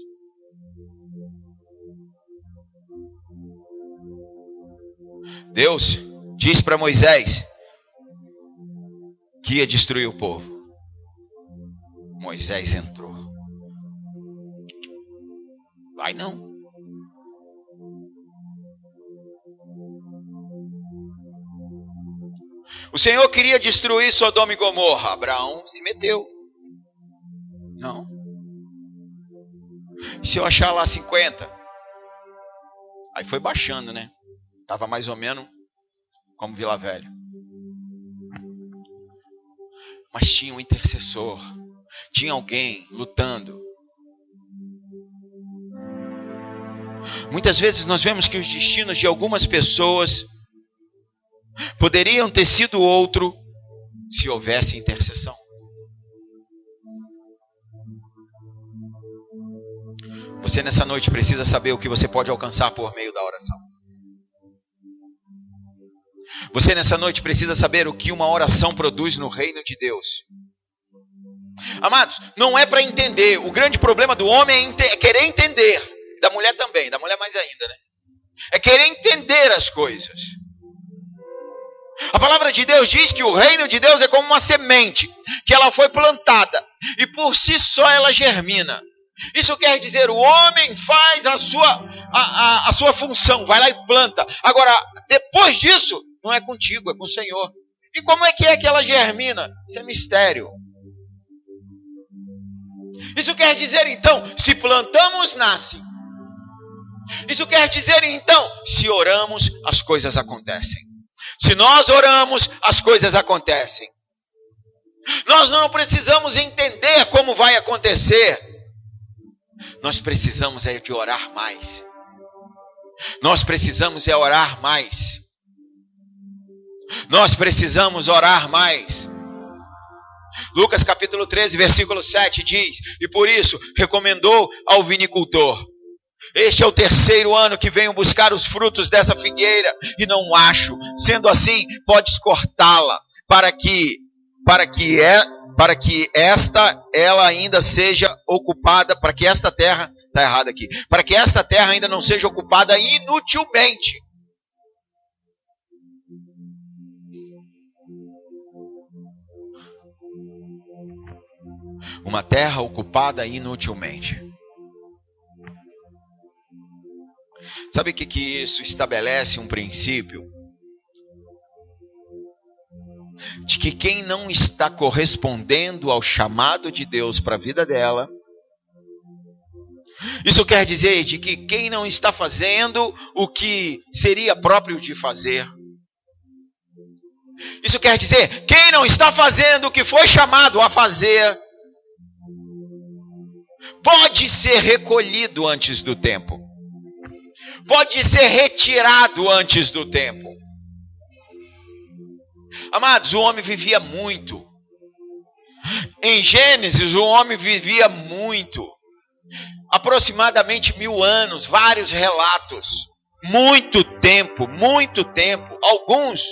Deus diz para Moisés que ia destruir o povo. Moisés entrou. Vai não. O Senhor queria destruir Sodoma e Gomorra. Abraão se meteu. Não. Se eu achar lá 50. Aí foi baixando, né? Estava mais ou menos como Vila Velha. Mas tinha um intercessor. Tinha alguém lutando. Muitas vezes nós vemos que os destinos de algumas pessoas poderiam ter sido outro se houvesse intercessão. Você nessa noite precisa saber o que você pode alcançar por meio da oração. Você nessa noite precisa saber o que uma oração produz no reino de Deus. Amados, não é para entender. O grande problema do homem é querer entender. Da mulher também, da mulher mais ainda, né? É querer entender as coisas. A palavra de Deus diz que o reino de Deus é como uma semente, que ela foi plantada e por si só ela germina. Isso quer dizer, o homem faz a sua função, vai lá e planta. Agora, depois disso, não é contigo, é com o Senhor. E como é que ela germina? Isso é mistério. Isso quer dizer, então, se plantamos, nasce. Isso quer dizer, então, se oramos, as coisas acontecem. Se nós oramos, as coisas acontecem. Nós não precisamos entender como vai acontecer. Nós precisamos é de orar mais. Nós precisamos é orar mais. Nós precisamos orar mais. Lucas capítulo 13, versículo 7 diz: e por isso recomendou ao vinicultor: este é o 3º ano que venho buscar os frutos dessa figueira e não acho. Sendo assim, podes cortá-la para que esta ela ainda seja ocupada, para que esta terra, está errado aqui, para que esta terra ainda não seja ocupada inutilmente. Uma terra ocupada inutilmente. Sabe o que isso estabelece? Um princípio de que quem não está correspondendo ao chamado de Deus para a vida dela, isso quer dizer de que quem não está fazendo o que seria próprio de fazer, isso quer dizer quem não está fazendo o que foi chamado a fazer, pode ser recolhido antes do tempo. Pode ser retirado antes do tempo. Amados, o homem vivia muito. Em Gênesis, o homem vivia muito. Aproximadamente 1000 anos, vários relatos. Muito tempo. Alguns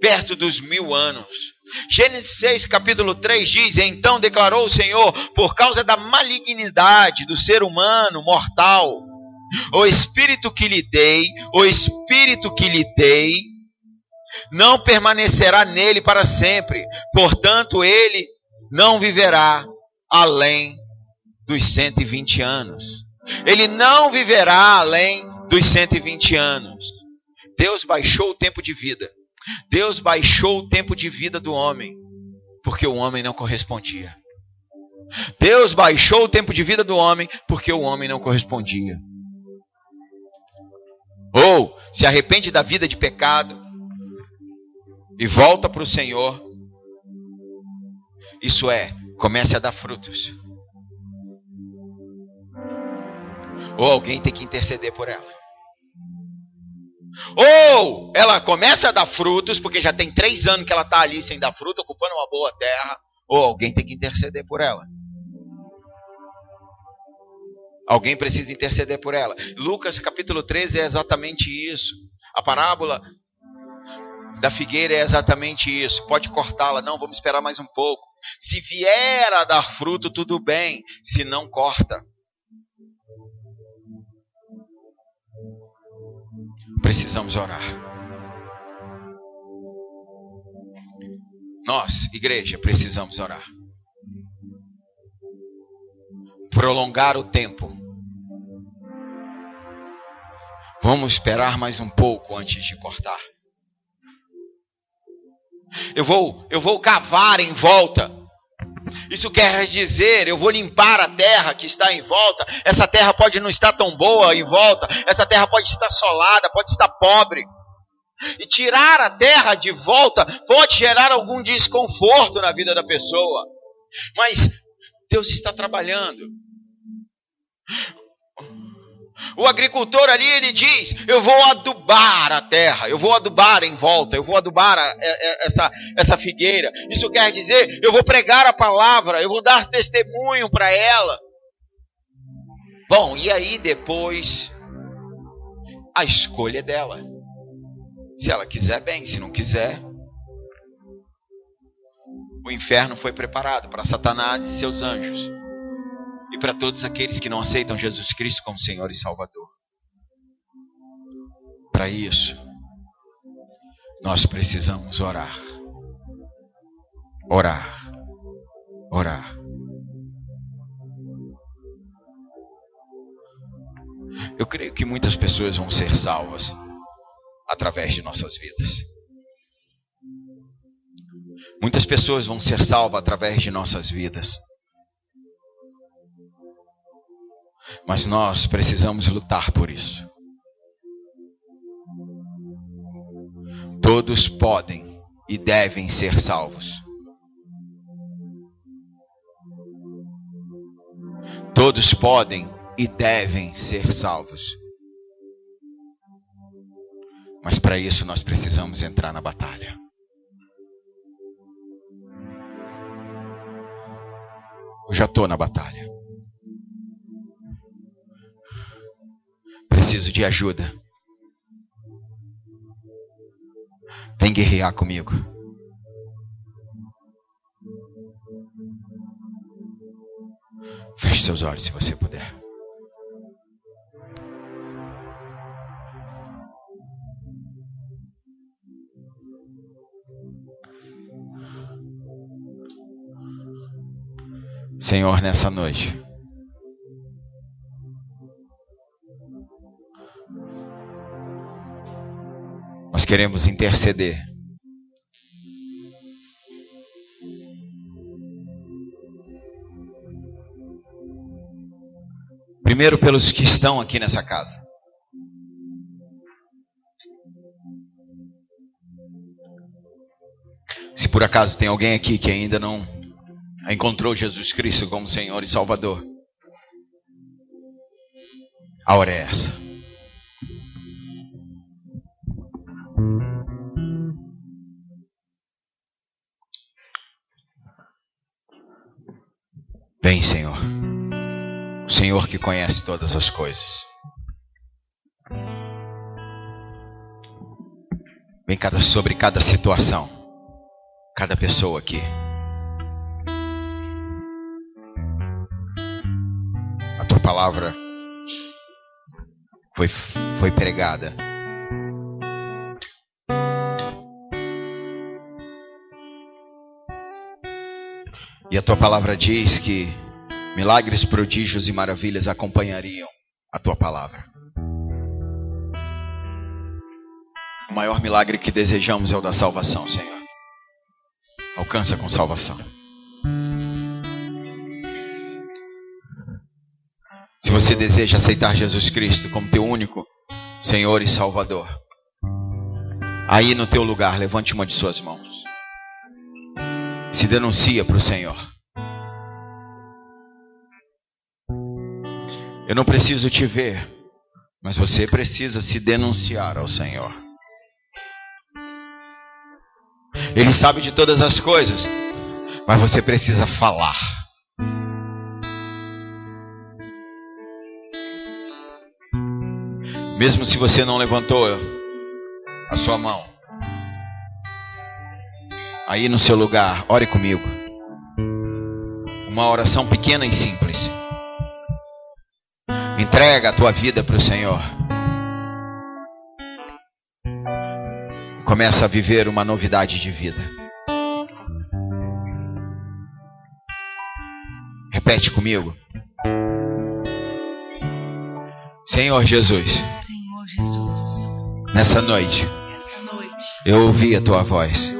perto dos 1000 anos. Gênesis 6, capítulo 3 diz: então declarou o Senhor, por causa da malignidade do ser humano mortal, o espírito que lhe dei, não permanecerá nele para sempre. Portanto, ele não viverá além dos 120 anos. Ele não viverá além dos 120 anos. Deus baixou o tempo de vida. Deus baixou o tempo de vida do homem, porque o homem não correspondia. Deus baixou o tempo de vida do homem, porque o homem não correspondia. Ou se arrepende da vida de pecado e volta para o Senhor. Isso é, comece a dar frutos. Ou alguém tem que interceder por ela. Ou ela começa a dar frutos, porque já tem 3 anos que ela está ali sem dar fruto, ocupando uma boa terra. Ou alguém tem que interceder por ela. Alguém precisa interceder por ela. Lucas capítulo 13 é exatamente isso. A parábola da figueira é exatamente isso. Pode cortá-la, não, vamos esperar mais um pouco. Se vier a dar fruto, tudo bem. Se não, corta. Precisamos orar. Nós, igreja, precisamos orar. Prolongar o tempo. Vamos esperar mais um pouco antes de cortar. Eu vou cavar em volta. Isso quer dizer, eu vou limpar a terra que está em volta. Essa terra pode não estar tão boa em volta. Essa terra pode estar assolada, pode estar pobre. E tirar a terra de volta pode gerar algum desconforto na vida da pessoa. Mas Deus está trabalhando. O agricultor ali, ele diz, eu vou adubar a terra, eu vou adubar em volta, eu vou adubar essa figueira. Isso quer dizer, eu vou pregar a palavra, eu vou dar testemunho para ela. Bom, e aí depois, a escolha é dela. Se ela quiser, bem, se não quiser, o inferno foi preparado para Satanás e seus anjos. E para todos aqueles que não aceitam Jesus Cristo como Senhor e Salvador. Para isso, nós precisamos orar. Orar. Orar. Eu creio que muitas pessoas vão ser salvas através de nossas vidas. Muitas pessoas vão ser salvas através de nossas vidas. Mas nós precisamos lutar por isso. Todos podem e devem ser salvos. Todos podem e devem ser salvos. Mas para isso nós precisamos entrar na batalha. Eu já estou na batalha. Preciso de ajuda. Vem guerrear comigo. Feche seus olhos se você puder. Senhor, nessa noite, nós queremos interceder. Primeiro pelos que estão aqui nessa casa. Se por acaso tem alguém aqui que ainda não encontrou Jesus Cristo como Senhor e Salvador, a hora é essa. Vem, Senhor. O Senhor que conhece todas as coisas. Vem sobre cada situação, cada pessoa aqui. A tua palavra foi pregada. E a tua palavra diz que milagres, prodígios e maravilhas acompanhariam a tua palavra. O maior milagre que desejamos é o da salvação, Senhor. Alcança com salvação. Se você deseja aceitar Jesus Cristo como teu único Senhor e Salvador, aí no teu lugar, levante uma de suas mãos. Se denuncia para o Senhor. Eu não preciso te ver, mas você precisa se denunciar ao Senhor. Ele sabe de todas as coisas, mas você precisa falar. Mesmo se você não levantou a sua mão, aí no seu lugar, ore comigo. Uma oração pequena e simples. Entrega a tua vida para o Senhor. Começa a viver uma novidade de vida. Repete comigo. Senhor Jesus. Senhor Jesus. Nessa noite. Eu ouvi a tua voz.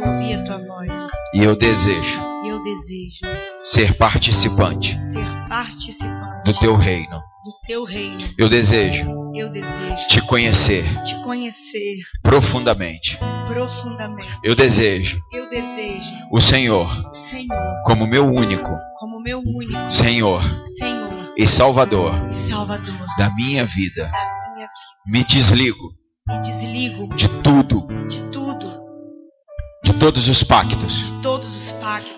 E eu desejo. Ser participante. Do teu reino. Eu desejo. Te conhecer. Profundamente. Eu desejo. O Senhor. Como meu único. Senhor. E Salvador. Da minha vida. Me desligo. De tudo. De todos os pactos.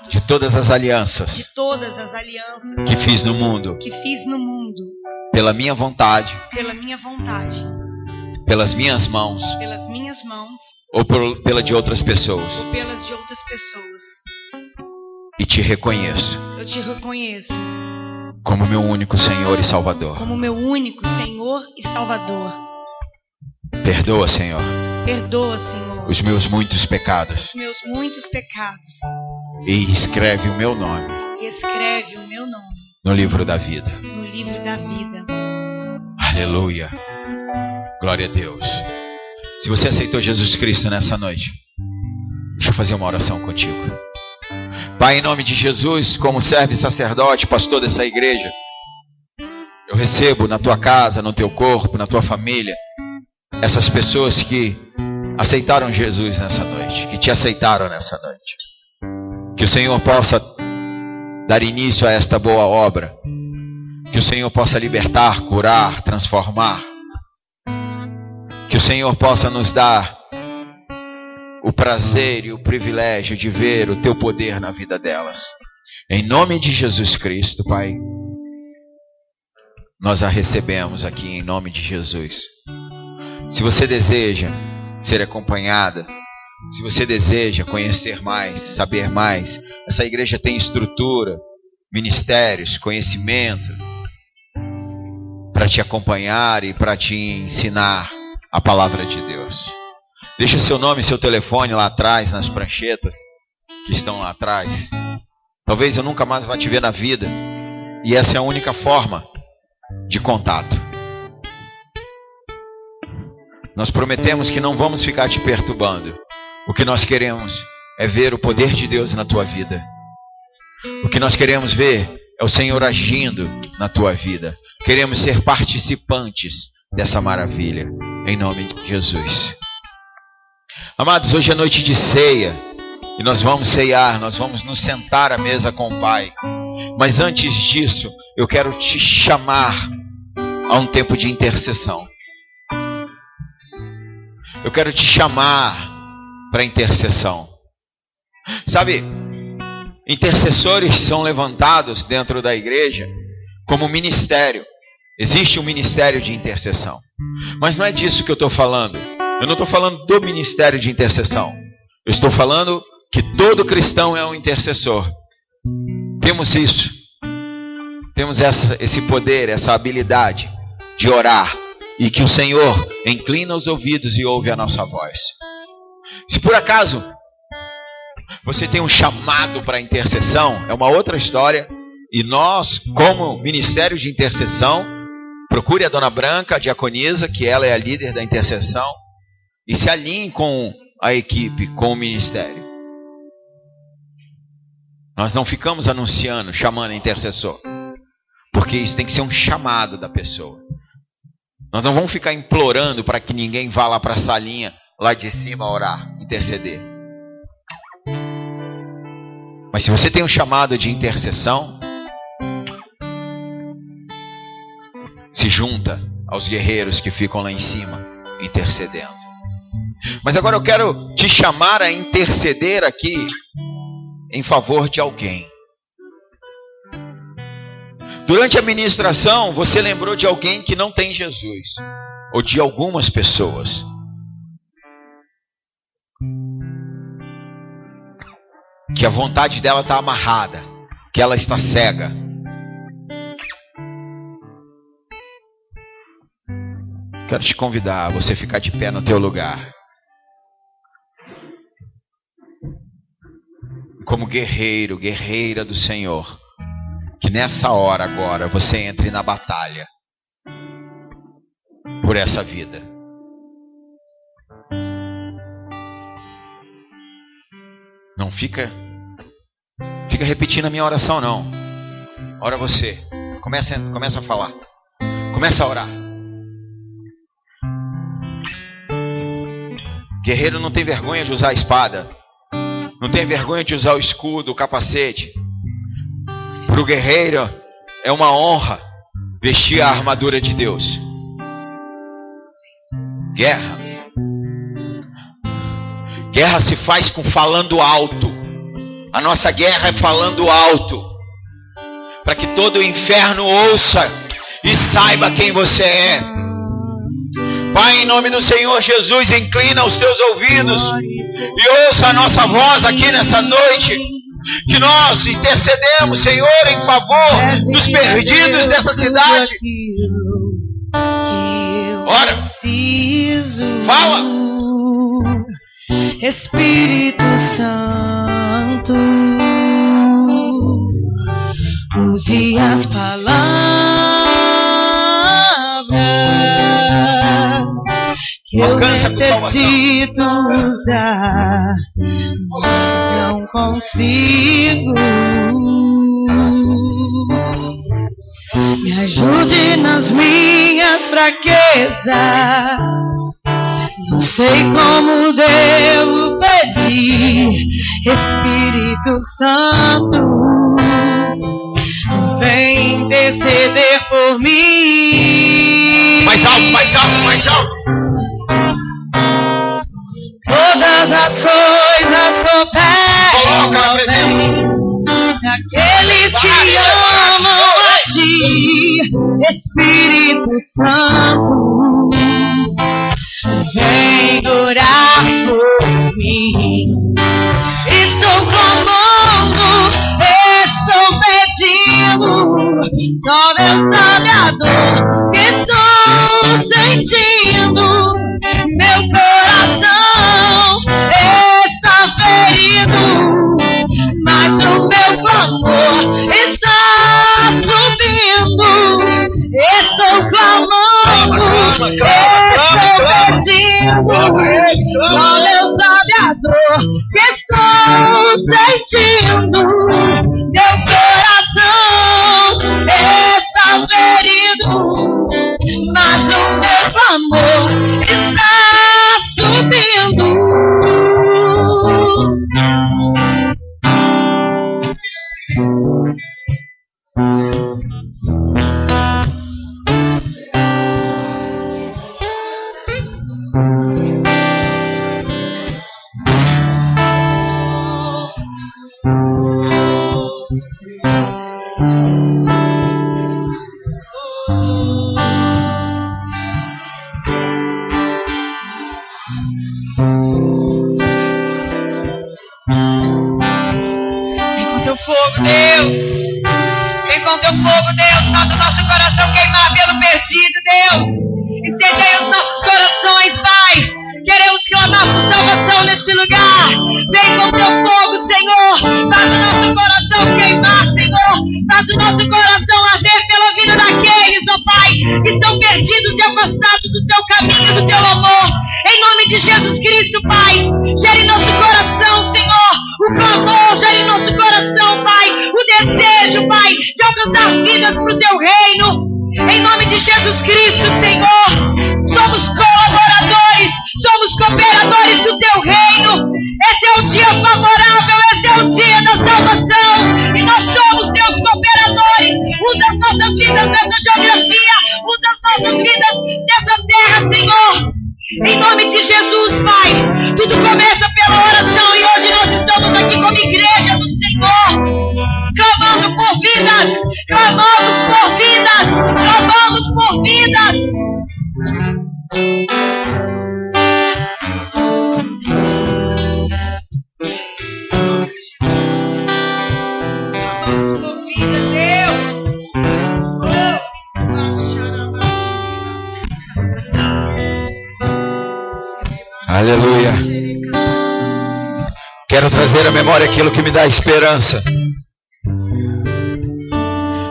De todas as alianças. Que fiz no mundo. Pela minha vontade. Pelas minhas mãos. Ou pela de outras pessoas. E te reconheço. Como meu único Senhor e Salvador. Perdoa, Senhor. Os meus muitos pecados. E escreve o meu nome. No livro da vida. Aleluia. Glória a Deus. Se você aceitou Jesus Cristo nessa noite, deixa eu fazer uma oração contigo. Pai, em nome de Jesus, como servo e sacerdote, pastor dessa igreja, eu recebo na tua casa, no teu corpo, na tua família, essas pessoas que aceitaram Jesus nessa noite, que te aceitaram nessa noite. Que o Senhor possa dar início a esta boa obra. Que o Senhor possa libertar, curar, transformar. Que o Senhor possa nos dar o prazer e o privilégio de ver o teu poder na vida delas. Em nome de Jesus Cristo, Pai, nós a recebemos aqui em nome de Jesus. Se você deseja ser acompanhada, se você deseja conhecer mais, saber mais, essa igreja tem estrutura, ministérios, conhecimento para te acompanhar e para te ensinar a palavra de Deus. Deixa seu nome e seu telefone lá atrás, nas pranchetas que estão lá atrás. Talvez eu nunca mais vá te ver na vida, e essa é a única forma de contato. Nós prometemos que não vamos ficar te perturbando. O que nós queremos é ver o poder de Deus na tua vida. O que nós queremos ver é o Senhor agindo na tua vida. Queremos ser participantes dessa maravilha, em nome de Jesus. Amados, hoje é noite de ceia, e nós vamos ceiar, nós vamos nos sentar à mesa com o Pai. Mas antes disso, eu quero te chamar a um tempo de intercessão. Eu quero te chamar para intercessão. Sabe, intercessores são levantados dentro da igreja como ministério. Existe um ministério de intercessão. Mas não é disso que eu estou falando. Eu não estou falando do ministério de intercessão. Eu estou falando que todo cristão é um intercessor. Temos isso. Temos esse poder, essa habilidade de orar. E que o Senhor inclina os ouvidos e ouve a nossa voz. Se por acaso você tem um chamado para intercessão, é uma outra história. E nós, como ministério de intercessão, procure a Dona Branca, a diaconisa, que ela é a líder da intercessão, e se alinhe com a equipe, com o ministério. Nós não ficamos anunciando, chamando intercessor, porque isso tem que ser um chamado da pessoa. Nós não vamos ficar implorando para que ninguém vá lá para a salinha, lá de cima, orar, interceder. Mas se você tem um chamado de intercessão, se junta aos guerreiros que ficam lá em cima, intercedendo. Mas agora eu quero te chamar a interceder aqui em favor de alguém. Durante a ministração, você lembrou de alguém que não tem Jesus, ou de algumas pessoas. Que a vontade dela está amarrada, que ela está cega. Quero te convidar a você ficar de pé no teu lugar. Como guerreiro, guerreira do Senhor, que nessa hora agora você entre na batalha por essa vida. Não fica repetindo a minha oração, não. Ora você. Começa a falar. Começa a orar. Guerreiro não tem vergonha de usar a espada. Não tem vergonha de usar o escudo, o capacete. Para o guerreiro é uma honra vestir a armadura de Deus. Guerra. Guerra se faz com falando alto. A nossa guerra é falando alto. Para que todo o inferno ouça e saiba quem você é. Pai, em nome do Senhor Jesus, inclina os teus ouvidos e ouça a nossa voz aqui nessa noite. Que nós intercedemos, Senhor, em favor dos perdidos dessa cidade. Ora, fala. Espírito Santo, use as palavras que eu necessito usar, mas não consigo. Me ajude nas minhas fraquezas. Não sei como devo pedir. Espírito Santo, vem interceder por mim. Mais alto, mais alto, mais alto. Todas as coisas cooperam. Coloca na presença. Aqueles que amam a ti. Espírito Santo, vem orar por mim. Estou clamando, estou pedindo. Só Deus sabe a dor que estou sentindo. Meu coração está ferido, mas o meu clamor está subindo. Estou clamando, estou pedindo. Só Deus sabe a dor que estou sentindo. Meu coração está ferido, mas o meu clamor está subindo. Deus, incendeia os nossos corações, Pai. Queremos clamar por salvação neste lugar. Vem com teu fogo, Senhor. Faz o nosso coração queimar, Senhor. Faz o nosso coração arder pela vida daqueles, ó Pai, que estão perdidos e afastados do teu caminho, do teu amor. Em nome de Jesus Cristo, Pai, gere em nosso coração, Senhor, o clamor, gere em nosso coração, Pai, o desejo, Pai, de alcançar vidas para o teu reino. Em nome de Jesus Cristo, Senhor, somos colaboradores, somos cooperadores do teu reino. Esse é o dia favorável, esse é o dia da salvação. E nós somos teus cooperadores. Usa as nossas vidas nessa geografia, usa todas as vidas dessa terra, Senhor. Em nome de Jesus, Pai. Tudo começa pela oração e hoje nós estamos aqui como igreja do Senhor, clamando por vidas, clamamos por vidas, clamamos por vidas. Clamamos por vidas, Deus. Aleluia. Quero trazer à memória aquilo que me dá esperança.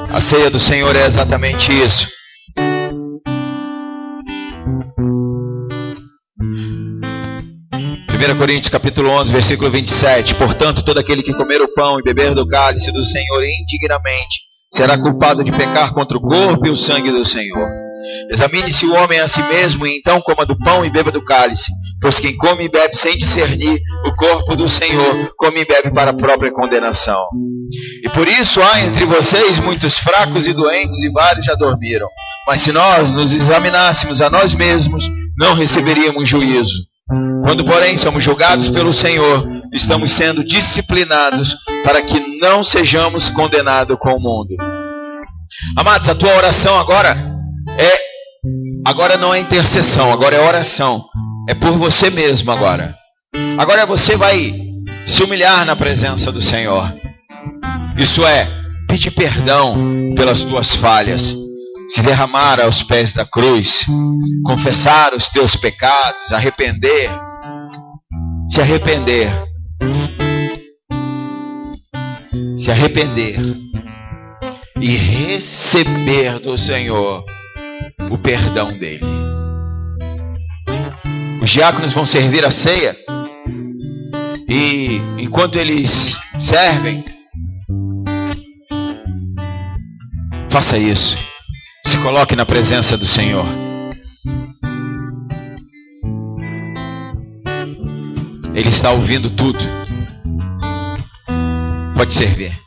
A ceia do Senhor é exatamente isso. Coríntios capítulo 11, versículo 27. Portanto, todo aquele que comer o pão e beber do cálice do Senhor indignamente será culpado de pecar contra o corpo e o sangue do Senhor. Examine-se o homem a si mesmo, e então coma do pão e beba do cálice. Pois quem come e bebe sem discernir o corpo do Senhor, come e bebe para a própria condenação. E por isso há entre vocês muitos fracos e doentes, e vários já dormiram. Mas se nós nos examinássemos a nós mesmos, não receberíamos juízo. Quando, porém, somos julgados pelo Senhor, estamos sendo disciplinados para que não sejamos condenados com o mundo. Amados, a tua oração agora não é intercessão, agora é oração. É por você mesmo agora. Agora você vai se humilhar na presença do Senhor. Isso é, pedir perdão pelas tuas falhas, se derramar aos pés da cruz, confessar os teus pecados, arrepender, se arrepender e receber do Senhor o perdão dele. Os diáconos vão servir a ceia e enquanto eles servem, faça isso. Se coloque na presença do Senhor. Ele está ouvindo tudo. Pode servir.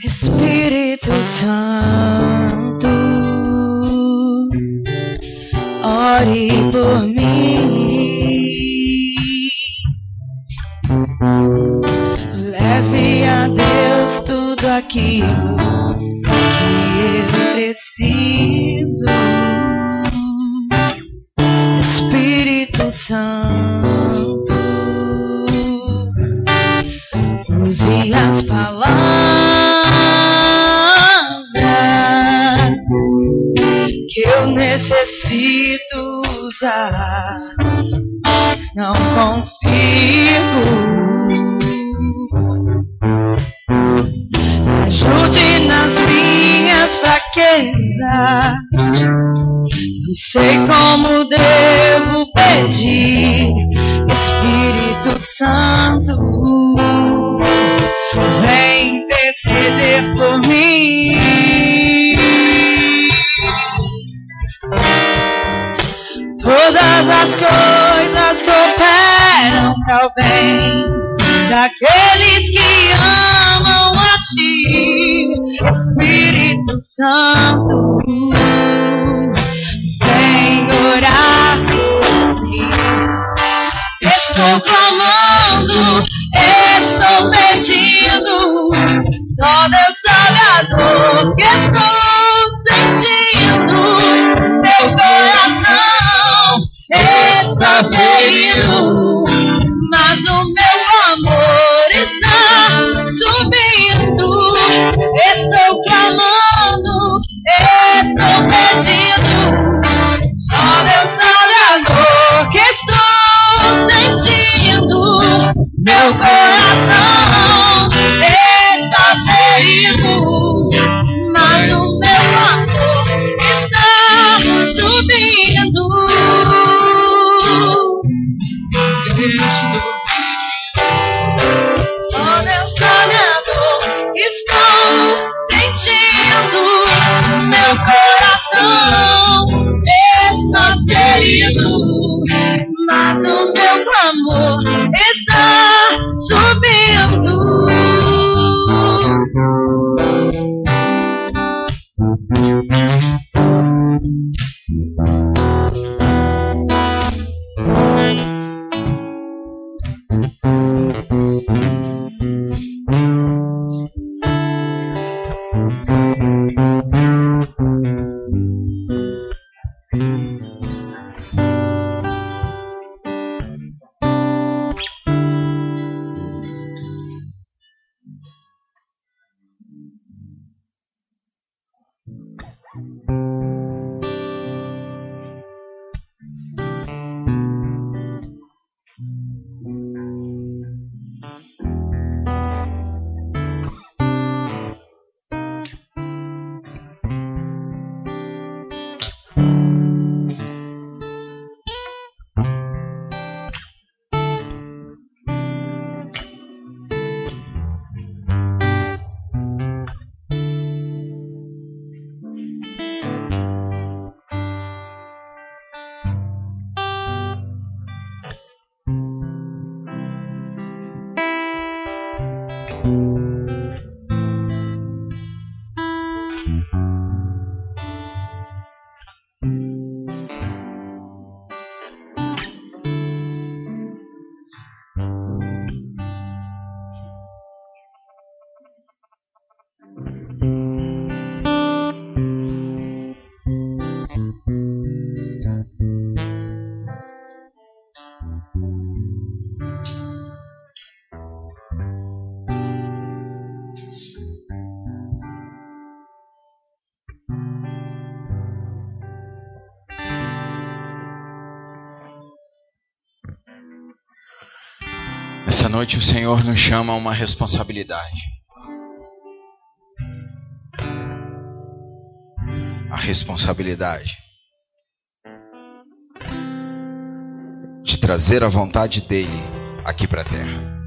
Espírito Santo, ore por mim. Leve a Deus tudo aquilo que eu preciso. Espírito Santo, use as palavras que eu necessito usar, mas não consigo. Ajude nas minhas fraquezas. Não sei como devo pedir. Espírito Santo, vem interceder por mim. Todas as coisas cooperam para o bem daqueles que amam a ti. Espírito Santo, vem orar por mim. Estou clamando, estou pedindo, só Deus sabe a dor que estou sentindo. Meu coração está ferido, mas o meu amor está subindo. Estou clamando, estou pedindo, só Deus sabe a dor que estou sentindo. Meu coração está ferido, mas o meu amor está subindo. Só Deus sabe a dor que estou sentindo. Meu coração está ferido, mas o meu clamor Essa noite o Senhor nos chama a uma responsabilidade. A responsabilidade de trazer a vontade dele aqui para a terra.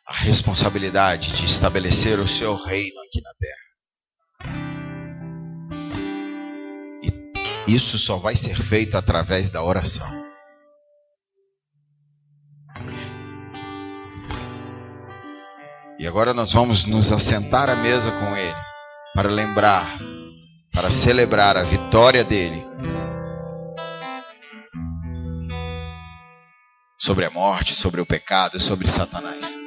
A responsabilidade de estabelecer o seu reino aqui na terra. E isso só vai ser feito através da oração. E agora nós vamos nos assentar à mesa com ele para lembrar, para celebrar a vitória dele sobre a morte, sobre o pecado, sobre Satanás.